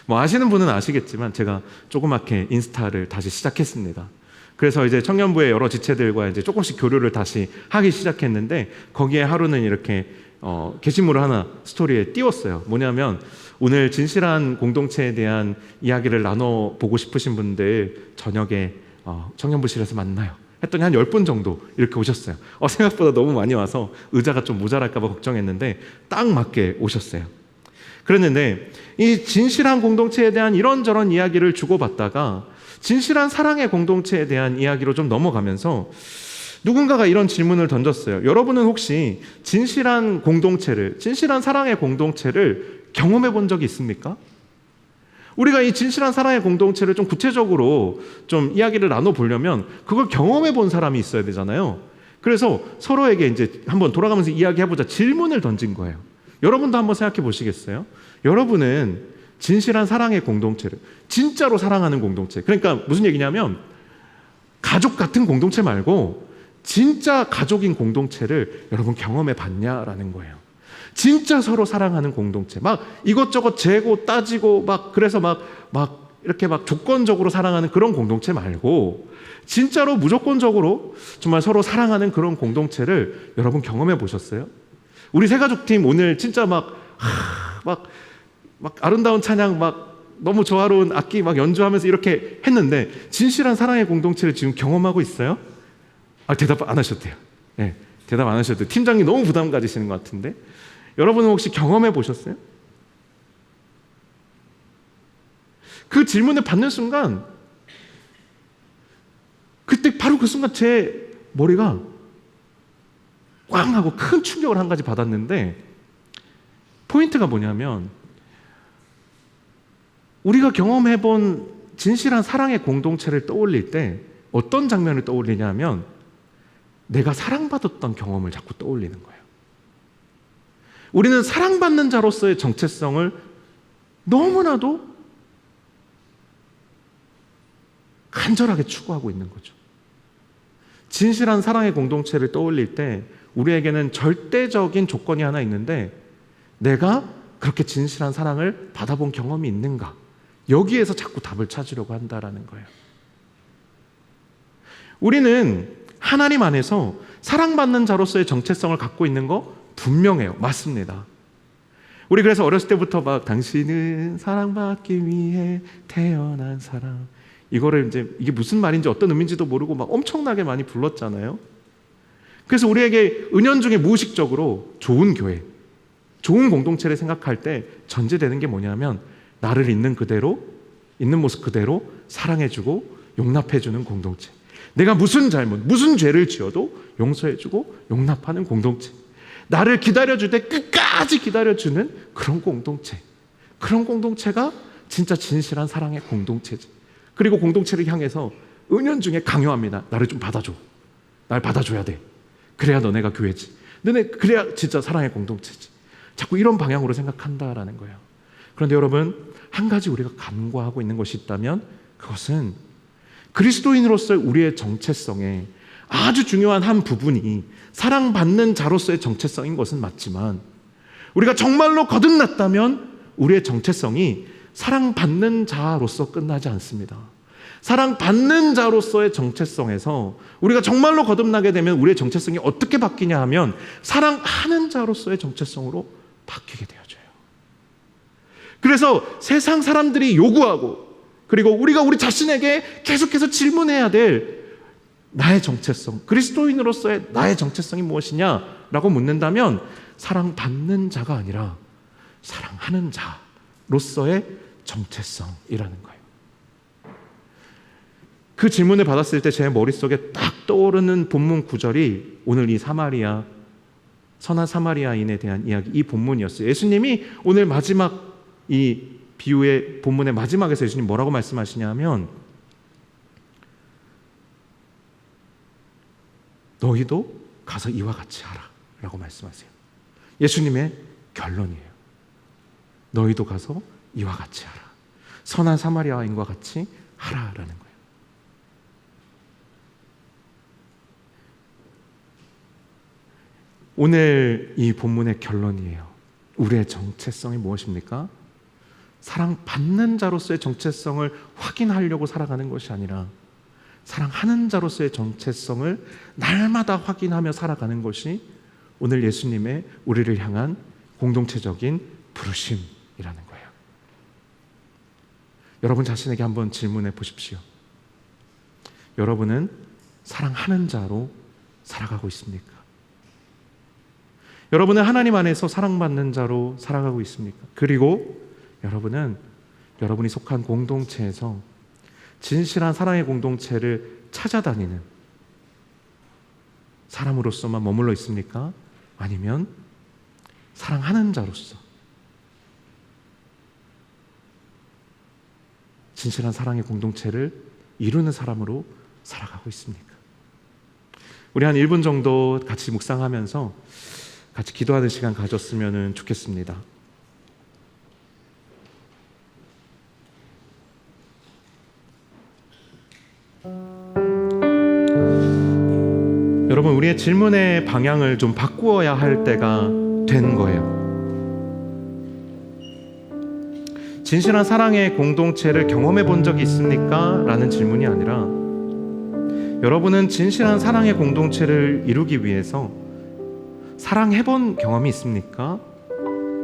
뭐 아시는 분은 아시겠지만 제가 조그맣게 인스타를 다시 시작했습니다. 그래서 이제 청년부의 여러 지체들과 이제 조금씩 교류를 다시 하기 시작했는데, 거기에 하루는 이렇게 게시물을 하나 스토리에 띄웠어요. 뭐냐면, 오늘 진실한 공동체에 대한 이야기를 나눠보고 싶으신 분들 저녁에 청년부실에서 만나요 했더니 한 10분 정도 이렇게 오셨어요. 생각보다 너무 많이 와서 의자가 좀 모자랄까 봐 걱정했는데 딱 맞게 오셨어요. 그랬는데 이 진실한 공동체에 대한 이런저런 이야기를 주고받다가 진실한 사랑의 공동체에 대한 이야기로 좀 넘어가면서 누군가가 이런 질문을 던졌어요. 여러분은 혹시 진실한 공동체를, 진실한 사랑의 공동체를 경험해 본 적이 있습니까? 우리가 이 진실한 사랑의 공동체를 좀 구체적으로 좀 이야기를 나눠보려면 그걸 경험해 본 사람이 있어야 되잖아요. 그래서 서로에게 이제 한번 돌아가면서 이야기해보자 질문을 던진 거예요. 여러분도 한번 생각해 보시겠어요? 여러분은 진실한 사랑의 공동체를, 진짜로 사랑하는 공동체, 그러니까 무슨 얘기냐면 가족 같은 공동체 말고 진짜 가족인 공동체를 여러분 경험해 봤냐라는 거예요. 진짜 서로 사랑하는 공동체. 막 이것저것 재고 따지고 막 그래서 막 이렇게 막 조건적으로 사랑하는 그런 공동체 말고 진짜로 무조건적으로 정말 서로 사랑하는 그런 공동체를 여러분 경험해 보셨어요? 우리 새가족팀 오늘 진짜 막 아름다운 찬양 막 너무 조화로운 악기 막 연주하면서 이렇게 했는데 진실한 사랑의 공동체를 지금 경험하고 있어요? 대답 안 하셔도 돼요. 네, 대답 안 하셔도 돼요. 팀장님 너무 부담 가지시는 것 같은데 여러분은 혹시 경험해 보셨어요? 그 질문을 받는 순간 그때 바로 그 순간 제 머리가 꽝 하고 큰 충격을 한 가지 받았는데 포인트가 뭐냐면 우리가 경험해본 진실한 사랑의 공동체를 떠올릴 때 어떤 장면을 떠올리냐면 내가 사랑받았던 경험을 자꾸 떠올리는 거예요. 우리는 사랑받는 자로서의 정체성을 너무나도 간절하게 추구하고 있는 거죠. 진실한 사랑의 공동체를 떠올릴 때 우리에게는 절대적인 조건이 하나 있는데 내가 그렇게 진실한 사랑을 받아본 경험이 있는가? 여기에서 자꾸 답을 찾으려고 한다라는 거예요. 우리는 하나님 안에서 사랑받는 자로서의 정체성을 갖고 있는 거 분명해요. 맞습니다. 우리 그래서 어렸을 때부터 막 당신은 사랑받기 위해 태어난 사람 이거를 이제 이게 무슨 말인지 어떤 의미인지도 모르고 막 엄청나게 많이 불렀잖아요. 그래서 우리에게 은연중에 무의식적으로 좋은 교회, 좋은 공동체를 생각할 때 전제되는 게 뭐냐면 나를 있는 그대로, 있는 모습 그대로 사랑해주고 용납해주는 공동체. 내가 무슨 잘못, 무슨 죄를 지어도 용서해주고 용납하는 공동체. 나를 기다려줄 때 끝까지 기다려주는 그런 공동체. 그런 공동체가 진짜 진실한 사랑의 공동체지. 그리고 공동체를 향해서 은연중에 강요합니다. 나를 좀 받아줘. 날 받아줘야 돼. 그래야 너네가 교회지. 너네 그래야 진짜 사랑의 공동체지. 자꾸 이런 방향으로 생각한다라는 거예요. 그런데 여러분 한 가지 우리가 간과하고 있는 것이 있다면 그것은 그리스도인으로서의 우리의 정체성에 아주 중요한 한 부분이 사랑받는 자로서의 정체성인 것은 맞지만 우리가 정말로 거듭났다면 우리의 정체성이 사랑받는 자로서 끝나지 않습니다. 사랑받는 자로서의 정체성에서 우리가 정말로 거듭나게 되면 우리의 정체성이 어떻게 바뀌냐 하면 사랑하는 자로서의 정체성으로 바뀌게 되어져요. 그래서 세상 사람들이 요구하고 그리고 우리가 우리 자신에게 계속해서 질문해야 될 나의 정체성, 그리스도인으로서의 나의 정체성이 무엇이냐라고 묻는다면 사랑받는 자가 아니라 사랑하는 자로서의 정체성이라는 거예요. 그 질문을 받았을 때 제 머릿속에 딱 떠오르는 본문 구절이 오늘 이 선한 사마리아인에 대한 이야기, 이 본문이었어요. 예수님이 오늘 마지막 이 비유의 본문의 마지막에서 예수님 뭐라고 말씀하시냐면 너희도 가서 이와 같이 하라 라고 말씀하세요. 예수님의 결론이에요. 너희도 가서 이와 같이 하라. 선한 사마리아인과 같이 하라라는 거예요. 오늘 이 본문의 결론이에요. 우리의 정체성이 무엇입니까? 사랑받는 자로서의 정체성을 확인하려고 살아가는 것이 아니라 사랑하는 자로서의 정체성을 날마다 확인하며 살아가는 것이 오늘 예수님의 우리를 향한 공동체적인 부르심이라는 거예요. 여러분 자신에게 한번 질문해 보십시오. 여러분은 사랑하는 자로 살아가고 있습니까? 여러분은 하나님 안에서 사랑받는 자로 살아가고 있습니까? 그리고 여러분은 여러분이 속한 공동체에서 진실한 사랑의 공동체를 찾아다니는 사람으로서만 머물러 있습니까? 아니면 사랑하는 자로서 진실한 사랑의 공동체를 이루는 사람으로 살아가고 있습니까? 우리 한 1분 정도 같이 묵상하면서 같이 기도하는 시간 가졌으면 좋겠습니다. 여러분 여러분, 우리의 질문의 방향을 좀 바꾸어야 할 때가 된 거예요. 진실한 사랑의 공동체를 경험해 본 적이 있습니까? 라는 질문이 아니라, 여러분은 진실한 사랑의 공동체를 이루기 위해서 사랑해 본 경험이 있습니까?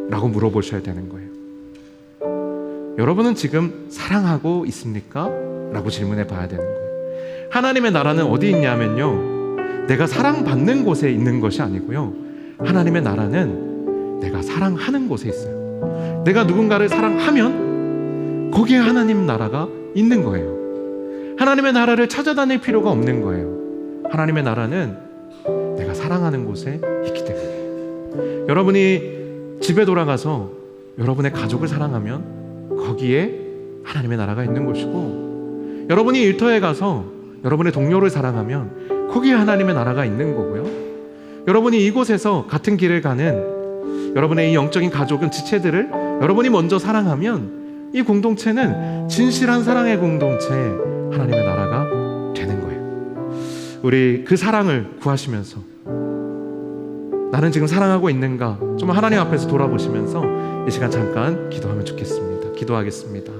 라고 물어보셔야 되는 거예요. 여러분은 지금 사랑하고 있습니까? 라고 질문해 봐야 되는 거예요. 하나님의 나라는 어디 있냐면요, 내가 사랑받는 곳에 있는 것이 아니고요, 하나님의 나라는 내가 사랑하는 곳에 있어요. 내가 누군가를 사랑하면 거기에 하나님 나라가 있는 거예요. 하나님의 나라를 찾아다닐 필요가 없는 거예요. 하나님의 나라는 내가 사랑하는 곳에 있기 때문에. 여러분이 집에 돌아가서 여러분의 가족을 사랑하면 거기에 하나님의 나라가 있는 것이고, 여러분이 일터에 가서 여러분의 동료를 사랑하면 거기에 하나님의 나라가 있는 거고요. 여러분이 이곳에서 같은 길을 가는 여러분의 이 영적인 가족은 지체들을 여러분이 먼저 사랑하면 이 공동체는 진실한 사랑의 공동체, 하나님의 나라가 되는 거예요. 우리 그 사랑을 구하시면서 나는 지금 사랑하고 있는가 좀 하나님 앞에서 돌아보시면서 이 시간 잠깐 기도하면 좋겠습니다. 기도하겠습니다.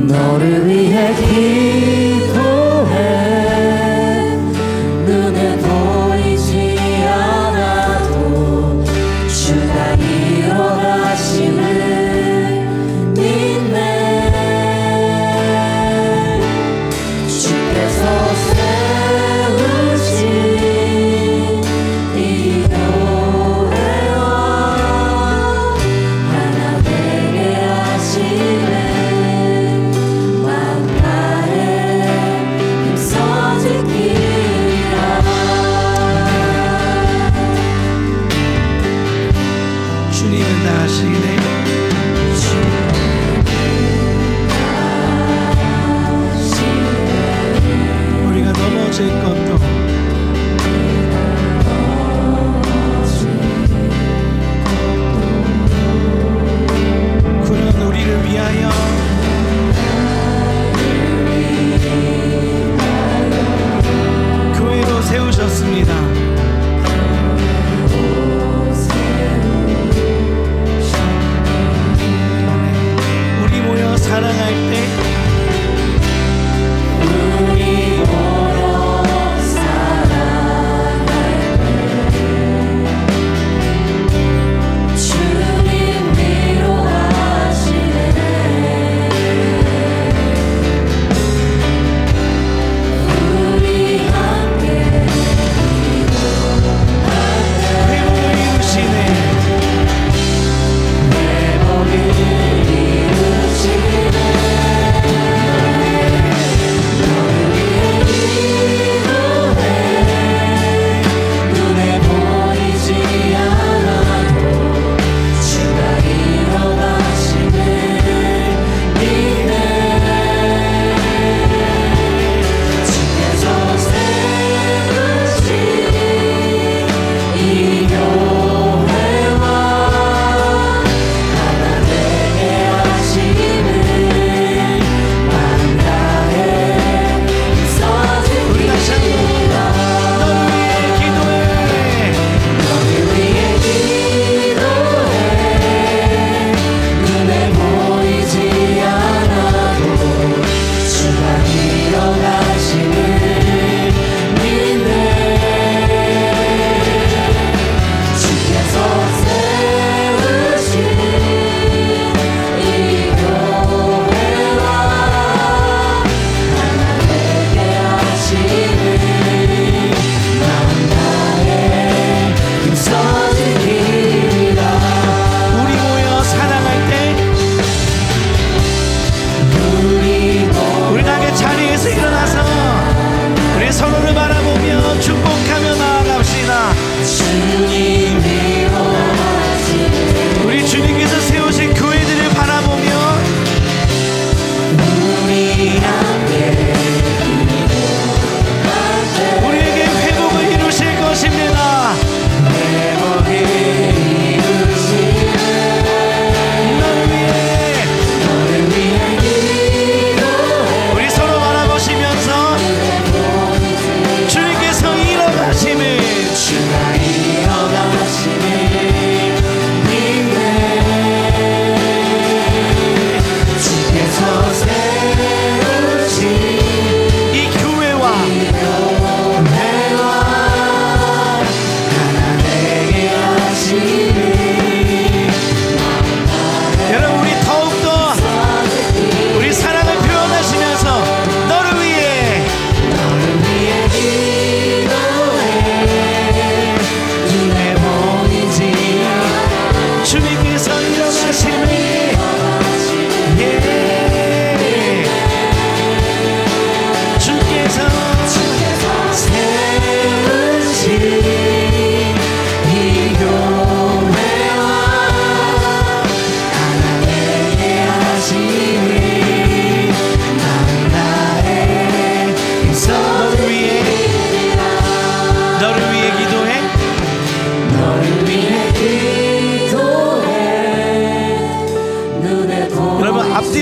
너를 위해 기도해. 눈에 보이지 않아도 주가 일어나심을 믿네. 주께서 세우신 이 교회와 하나 되게 하시네. 만나의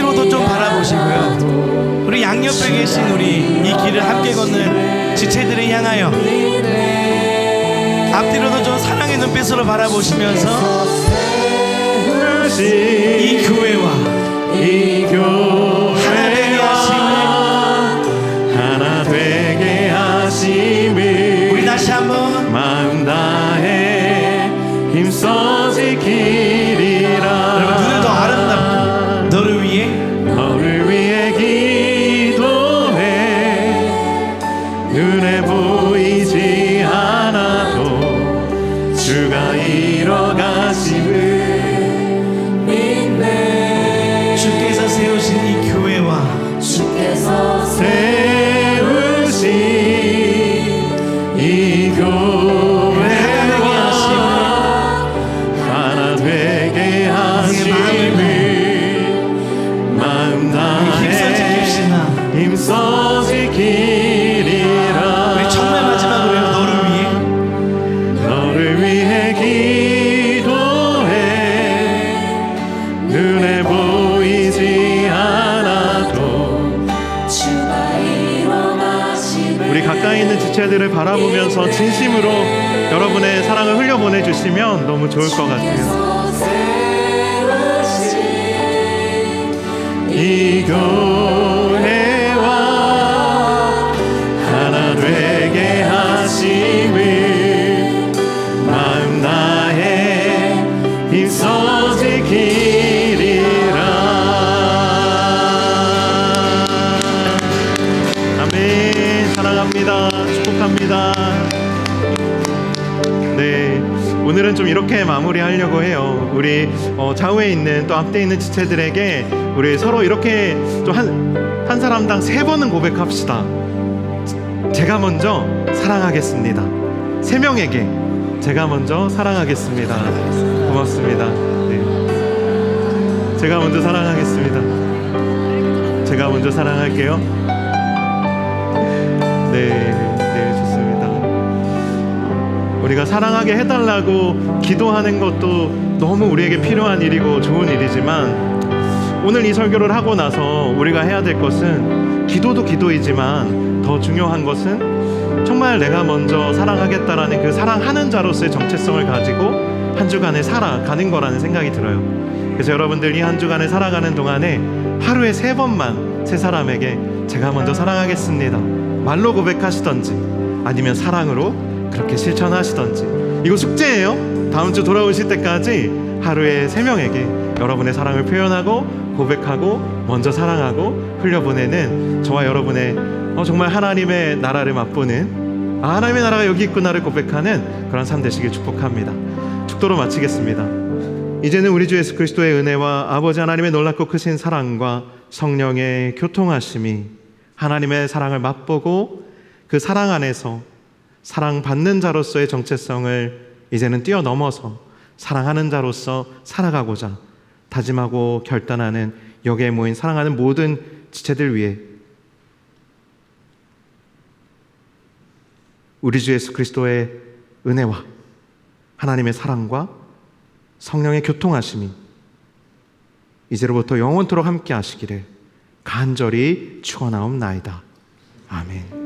앞뒤로도 좀 바라보시고요. 우리 양옆에 계신 우리 이 길을 함께 걷는 지체들을 향하여 앞뒤로도 좀 사랑의 눈빛으로 바라보시면서 이 교회와 이 하나 되게 교회와 하나 되게 하심을 우리 다시 한번 마음 다해 힘써 지키리라. 여러분 눈을 더 아름답고 너를 위해 기도해. 눈에 보이지 않아도 주가 이뤄가심을 주께서 세우신 이 교회와 세우신 이 교회와 하나 되게 하심을 마음 다해 힘써 지키리라. 우리 정말 마지막으로요. 너를 위해 기도해. 눈에 보이지 않아도 우리 가까이 있는 지체들을 바라보면서 진심으로 여러분의 사랑을 흘려보내 주시면 너무 좋을 것 같아요. 이 교회와 하나 되게 하심을 마음 다해 힘써 지키리라. 아멘. 사랑합니다. 축복합니다. 네, 오늘은 좀 이렇게 마무리하려고 해요. 우리 좌우에 있는 또 앞에 있는 지체들에게 우리 서로 이렇게 좀 한 사람당 3번은 고백합시다. 제가 먼저 사랑하겠습니다. 3명에게 제가 먼저 사랑하겠습니다. 고맙습니다. 네. 제가 먼저 사랑하겠습니다. 제가 먼저 사랑할게요. 네, 좋습니다. 우리가 사랑하게 해달라고 기도하는 것도 너무 우리에게 필요한 일이고 좋은 일이지만 오늘 이 설교를 하고 나서 우리가 해야 될 것은 기도도 기도이지만 더 중요한 것은 정말 내가 먼저 사랑하겠다라는 그 사랑하는 자로서의 정체성을 가지고 한 주간을 살아가는 거라는 생각이 들어요. 그래서 여러분들 이 한 주간을 살아가는 동안에 하루에 3번만 세 사람에게 제가 먼저 사랑하겠습니다. 말로 고백하시던지 아니면 사랑으로 그렇게 실천하시던지. 이거 숙제예요. 다음 주 돌아오실 때까지 하루에 3명에게 여러분의 사랑을 표현하고 고백하고 먼저 사랑하고 흘려보내는 저와 여러분의 정말 하나님의 나라를 맛보는 하나님의 나라가 여기 있구나를 고백하는 그런 삶 되시길 축복합니다. 축도로 마치겠습니다. 이제는 우리 주 예수 그리스도의 은혜와 아버지 하나님의 놀랍고 크신 사랑과 성령의 교통하심이 하나님의 사랑을 맛보고 그 사랑 안에서 사랑받는 자로서의 정체성을 이제는 뛰어넘어서 사랑하는 자로서 살아가고자 다짐하고 결단하는 여기에 모인 사랑하는 모든 지체들 위해 우리 주 예수 그리스도의 은혜와 하나님의 사랑과 성령의 교통하심이 이제로부터 영원토록 함께 하시기를 간절히 축원하옵나이다. 아멘.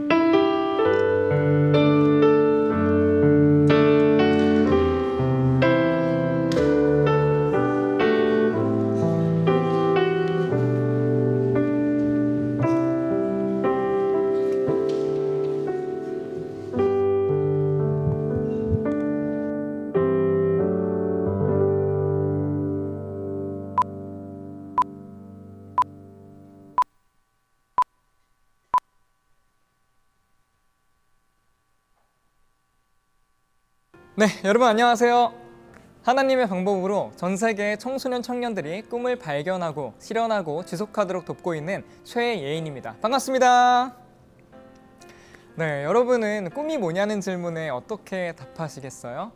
네, 여러분 안녕하세요. 하나님의 방법으로 전 세계의 청소년 청년들이 꿈을 발견하고 실현하고 지속하도록 돕고 있는 최예인입니다. 반갑습니다. 네, 여러분은 꿈이 뭐냐는 질문에 어떻게 답하시겠어요?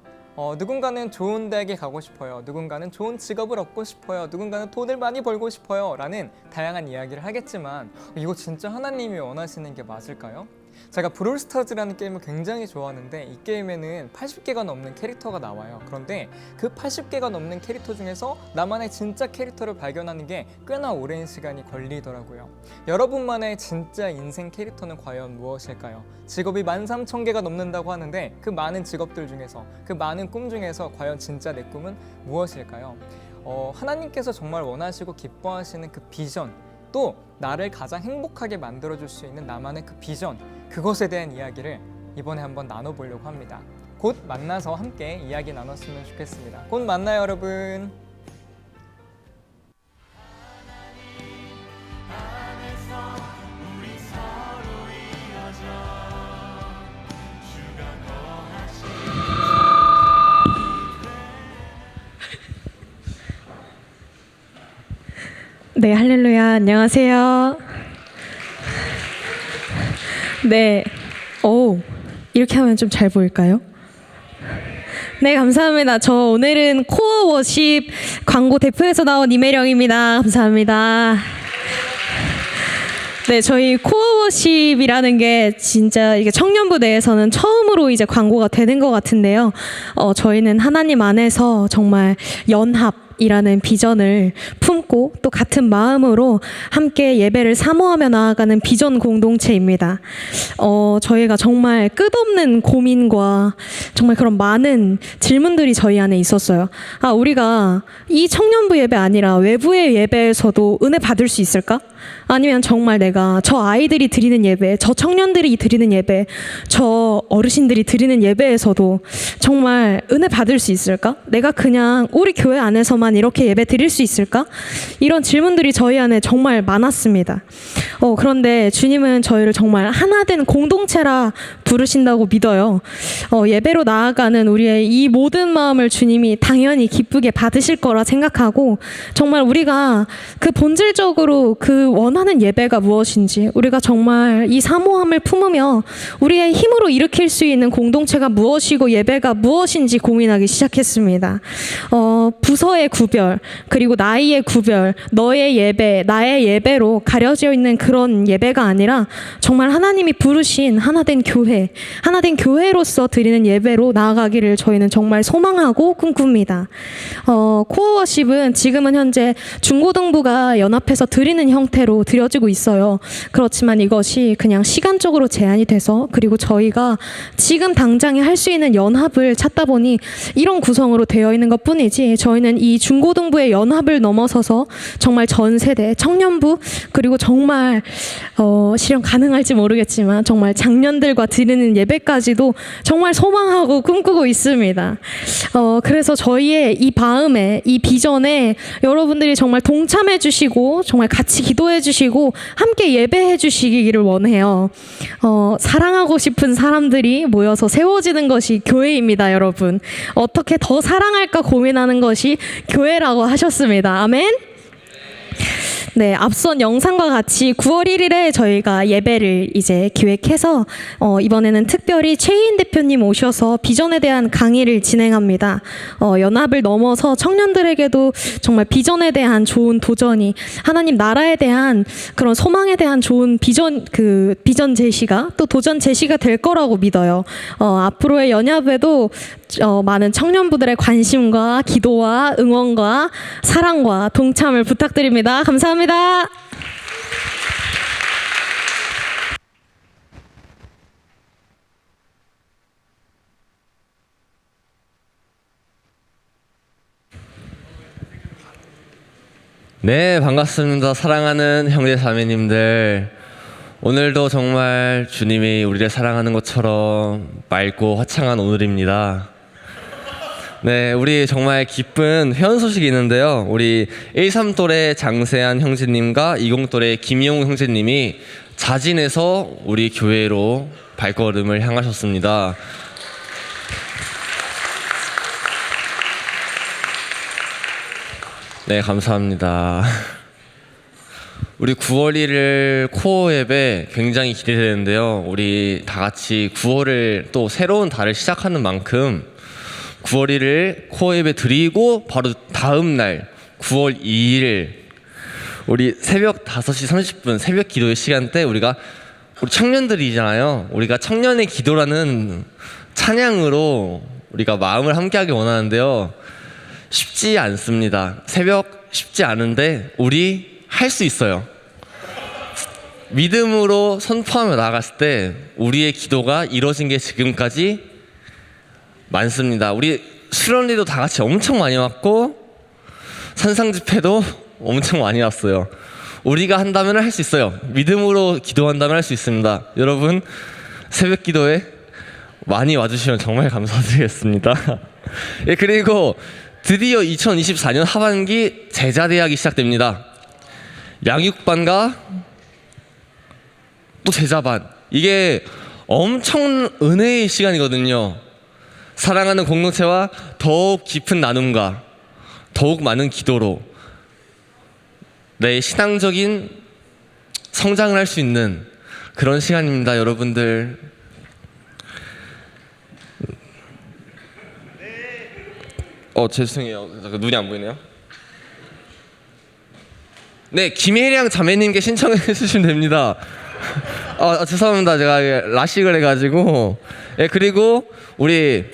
누군가는 좋은 대학에 가고 싶어요. 누군가는 좋은 직업을 얻고 싶어요. 누군가는 돈을 많이 벌고 싶어요. 라는 다양한 이야기를 하겠지만 이거 진짜 하나님이 원하시는 게 맞을까요? 제가 브롤스타즈라는 게임을 굉장히 좋아하는데 이 게임에는 80개가 넘는 캐릭터가 나와요. 그런데 그 80개가 넘는 캐릭터 중에서 나만의 진짜 캐릭터를 발견하는 게 꽤나 오랜 시간이 걸리더라고요. 여러분만의 진짜 인생 캐릭터는 과연 무엇일까요? 직업이 13,000개가 넘는다고 하는데 그 많은 직업들 중에서, 그 많은 꿈 중에서 과연 진짜 내 꿈은 무엇일까요? 하나님께서 정말 원하시고 기뻐하시는 그 비전, 또 나를 가장 행복하게 만들어줄 수 있는 나만의 그 비전, 그것에 대한 이야기를 이번에 한번 나눠보려고 합니다. 곧 만나서 함께 이야기 나눴으면 좋겠습니다. 곧 만나요, 여러분. 네, 할렐루야. 안녕하세요. 네. 이렇게 하면 좀 잘 보일까요? 네, 감사합니다. 저 오늘은 코어 워십 광고 대표에서 나온 이매령입니다. 감사합니다. 네, 저희 코어 워십이라는 게 진짜 이게 청년부 내에서는 처음으로 이제 광고가 되는 것 같은데요. 저희는 하나님 안에서 정말 연합이라는 비전을 품고 또 같은 마음으로 함께 예배를 사모하며 나아가는 비전 공동체입니다. 저희가 정말 끝없는 고민과 정말 그런 많은 질문들이 저희 안에 있었어요. 우리가 이 청년부 예배 아니라 외부의 예배에서도 은혜 받을 수 있을까? 아니면 정말 내가 저 아이들이 드리는 예배, 저 청년들이 드리는 예배, 저 어르신들이 드리는 예배에서도 정말 은혜 받을 수 있을까? 내가 그냥 우리 교회 안에서만 이렇게 예배 드릴 수 있을까? 이런 질문들이 저희 안에 정말 많았습니다. 그런데 주님은 저희를 정말 하나된 공동체라 부르신다고 믿어요. 예배로 나아가는 우리의 이 모든 마음을 주님이 당연히 기쁘게 받으실 거라 생각하고, 정말 우리가 그 본질적으로 그 원하는 예배가 무엇인지, 우리가 정말 이 사모함을 품으며 우리의 힘으로 일으킬 수 있는 공동체가 무엇이고 예배가 무엇인지 고민하기 시작했습니다. 부서의 구별, 그리고 나이의 구별, 너의 예배, 나의 예배로 가려져 있는 그런 예배가 아니라 정말 하나님이 부르신 하나된 교회, 하나된 교회로서 드리는 예배로 나아가기를 저희는 정말 소망하고 꿈꿉니다. 코어 워십은 지금은 현재 중고등부가 연합해서 드리는 형태로 드려지고 있어요. 그렇지만 이것이 그냥 시간적으로 제한이 돼서, 그리고 저희가 지금 당장에 할 수 있는 연합을 찾다 보니 이런 구성으로 되어 있는 것 뿐이지, 저희는 이 중고등부의 연합을 넘어서서 정말 전 세대, 청년부, 그리고 정말 실현 가능할지 모르겠지만 정말 장년들과 드리는 예배까지도 정말 소망하고 꿈꾸고 있습니다. 그래서 저희의 이 마음에, 이 비전에 여러분들이 정말 동참해 주시고 정말 같이 기도해 주시고 함께 예배해 주시기를 원해요. 사랑하고 싶은 사람들이 모여서 세워지는 것이 교회입니다, 여러분. 어떻게 더 사랑할까 고민하는 것이 교회라고 하셨습니다. 아멘. 네, 앞선 영상과 같이 9월 1일에 저희가 예배를 이제 기획해서 이번에는 특별히 최희인 대표님 오셔서 비전에 대한 강의를 진행합니다. 연합을 넘어서 청년들에게도 정말 비전에 대한 좋은 도전이, 하나님 나라에 대한 그런 소망에 대한 좋은 비전 제시가, 또 도전 제시가 될 거라고 믿어요. 앞으로의 연합에도 많은 청년부들의 관심과 기도와 응원과 사랑과 동참을 부탁드립니다. 감사합니다. 네, 반갑습니다. 사랑하는 형제 자매님들, 오늘도 정말 주님이 우리를 사랑하는 것처럼 맑고 화창한 오늘입니다. 네, 우리 정말 기쁜 회원 소식이 있는데요. 우리 13또래 장세한 형제님과 20또래 김용우 형제님이 자진해서 우리 교회로 발걸음을 향하셨습니다. 네, 감사합니다. 우리 9월 1일 코어 예배 굉장히 기대되는데요. 우리 다 같이 9월을 또 새로운 달을 시작하는 만큼 9월 1일 코어 예배 드리고 바로 다음 날 9월 2일 우리 새벽 5시 30분 새벽 기도의 시간대 우리가 우리 청년들이잖아요. 우리가 청년의 기도라는 찬양으로 우리가 마음을 함께하기 원하는데요. 쉽지 않습니다. 새벽 쉽지 않은데 우리 할 수 있어요. 믿음으로 선포하며 나아갔을 때 우리의 기도가 이루어진 게 지금까지 많습니다. 우리 수련리도 다 같이 엄청 많이 왔고 산상 집회도 엄청 많이 왔어요. 우리가 한다면 할 수 있어요. 믿음으로 기도한다면 할 수 있습니다. 여러분 새벽 기도에 많이 와주시면 정말 감사드리겠습니다. 예, 그리고 드디어 2024년 하반기 제자대학이 시작됩니다. 양육반과 또 제자반, 이게 엄청 은혜의 시간이거든요. 사랑하는 공동체와 더욱 깊은 나눔과 더욱 많은 기도로 내 신앙적인 성장을 할 수 있는 그런 시간입니다, 여러분들. 죄송해요. 눈이 안 보이네요. 네, 김혜량 자매님께 신청해 주시면 됩니다. 죄송합니다. 제가 라식을 해가지고. 예, 그리고 우리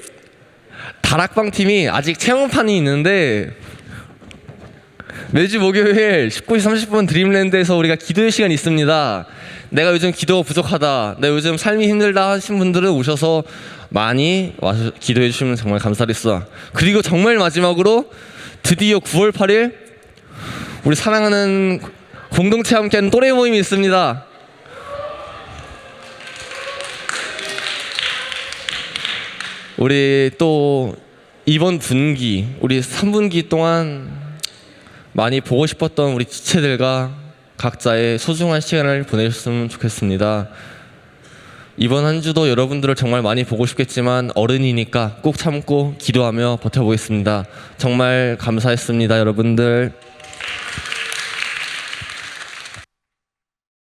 다락방 팀이 아직 체험판이 있는데 매주 목요일 19시 30분 드림랜드에서 우리가 기도의 시간이 있습니다. 내가 요즘 기도가 부족하다, 내가 요즘 삶이 힘들다 하신 분들은 오셔서 많이 와서 기도해 주시면 정말 감사하겠습니다. 그리고 정말 마지막으로 드디어 9월 8일 우리 사랑하는 공동체 함께하는 또래 모임이 있습니다. 우리 또 이번 분기, 우리 3분기 동안 많이 보고 싶었던 우리 지체들과 각자의 소중한 시간을 보내셨으면 좋겠습니다. 이번 한 주도 여러분들을 정말 많이 보고 싶겠지만 어른이니까 꼭 참고 기도하며 버텨보겠습니다. 정말 감사했습니다, 여러분들.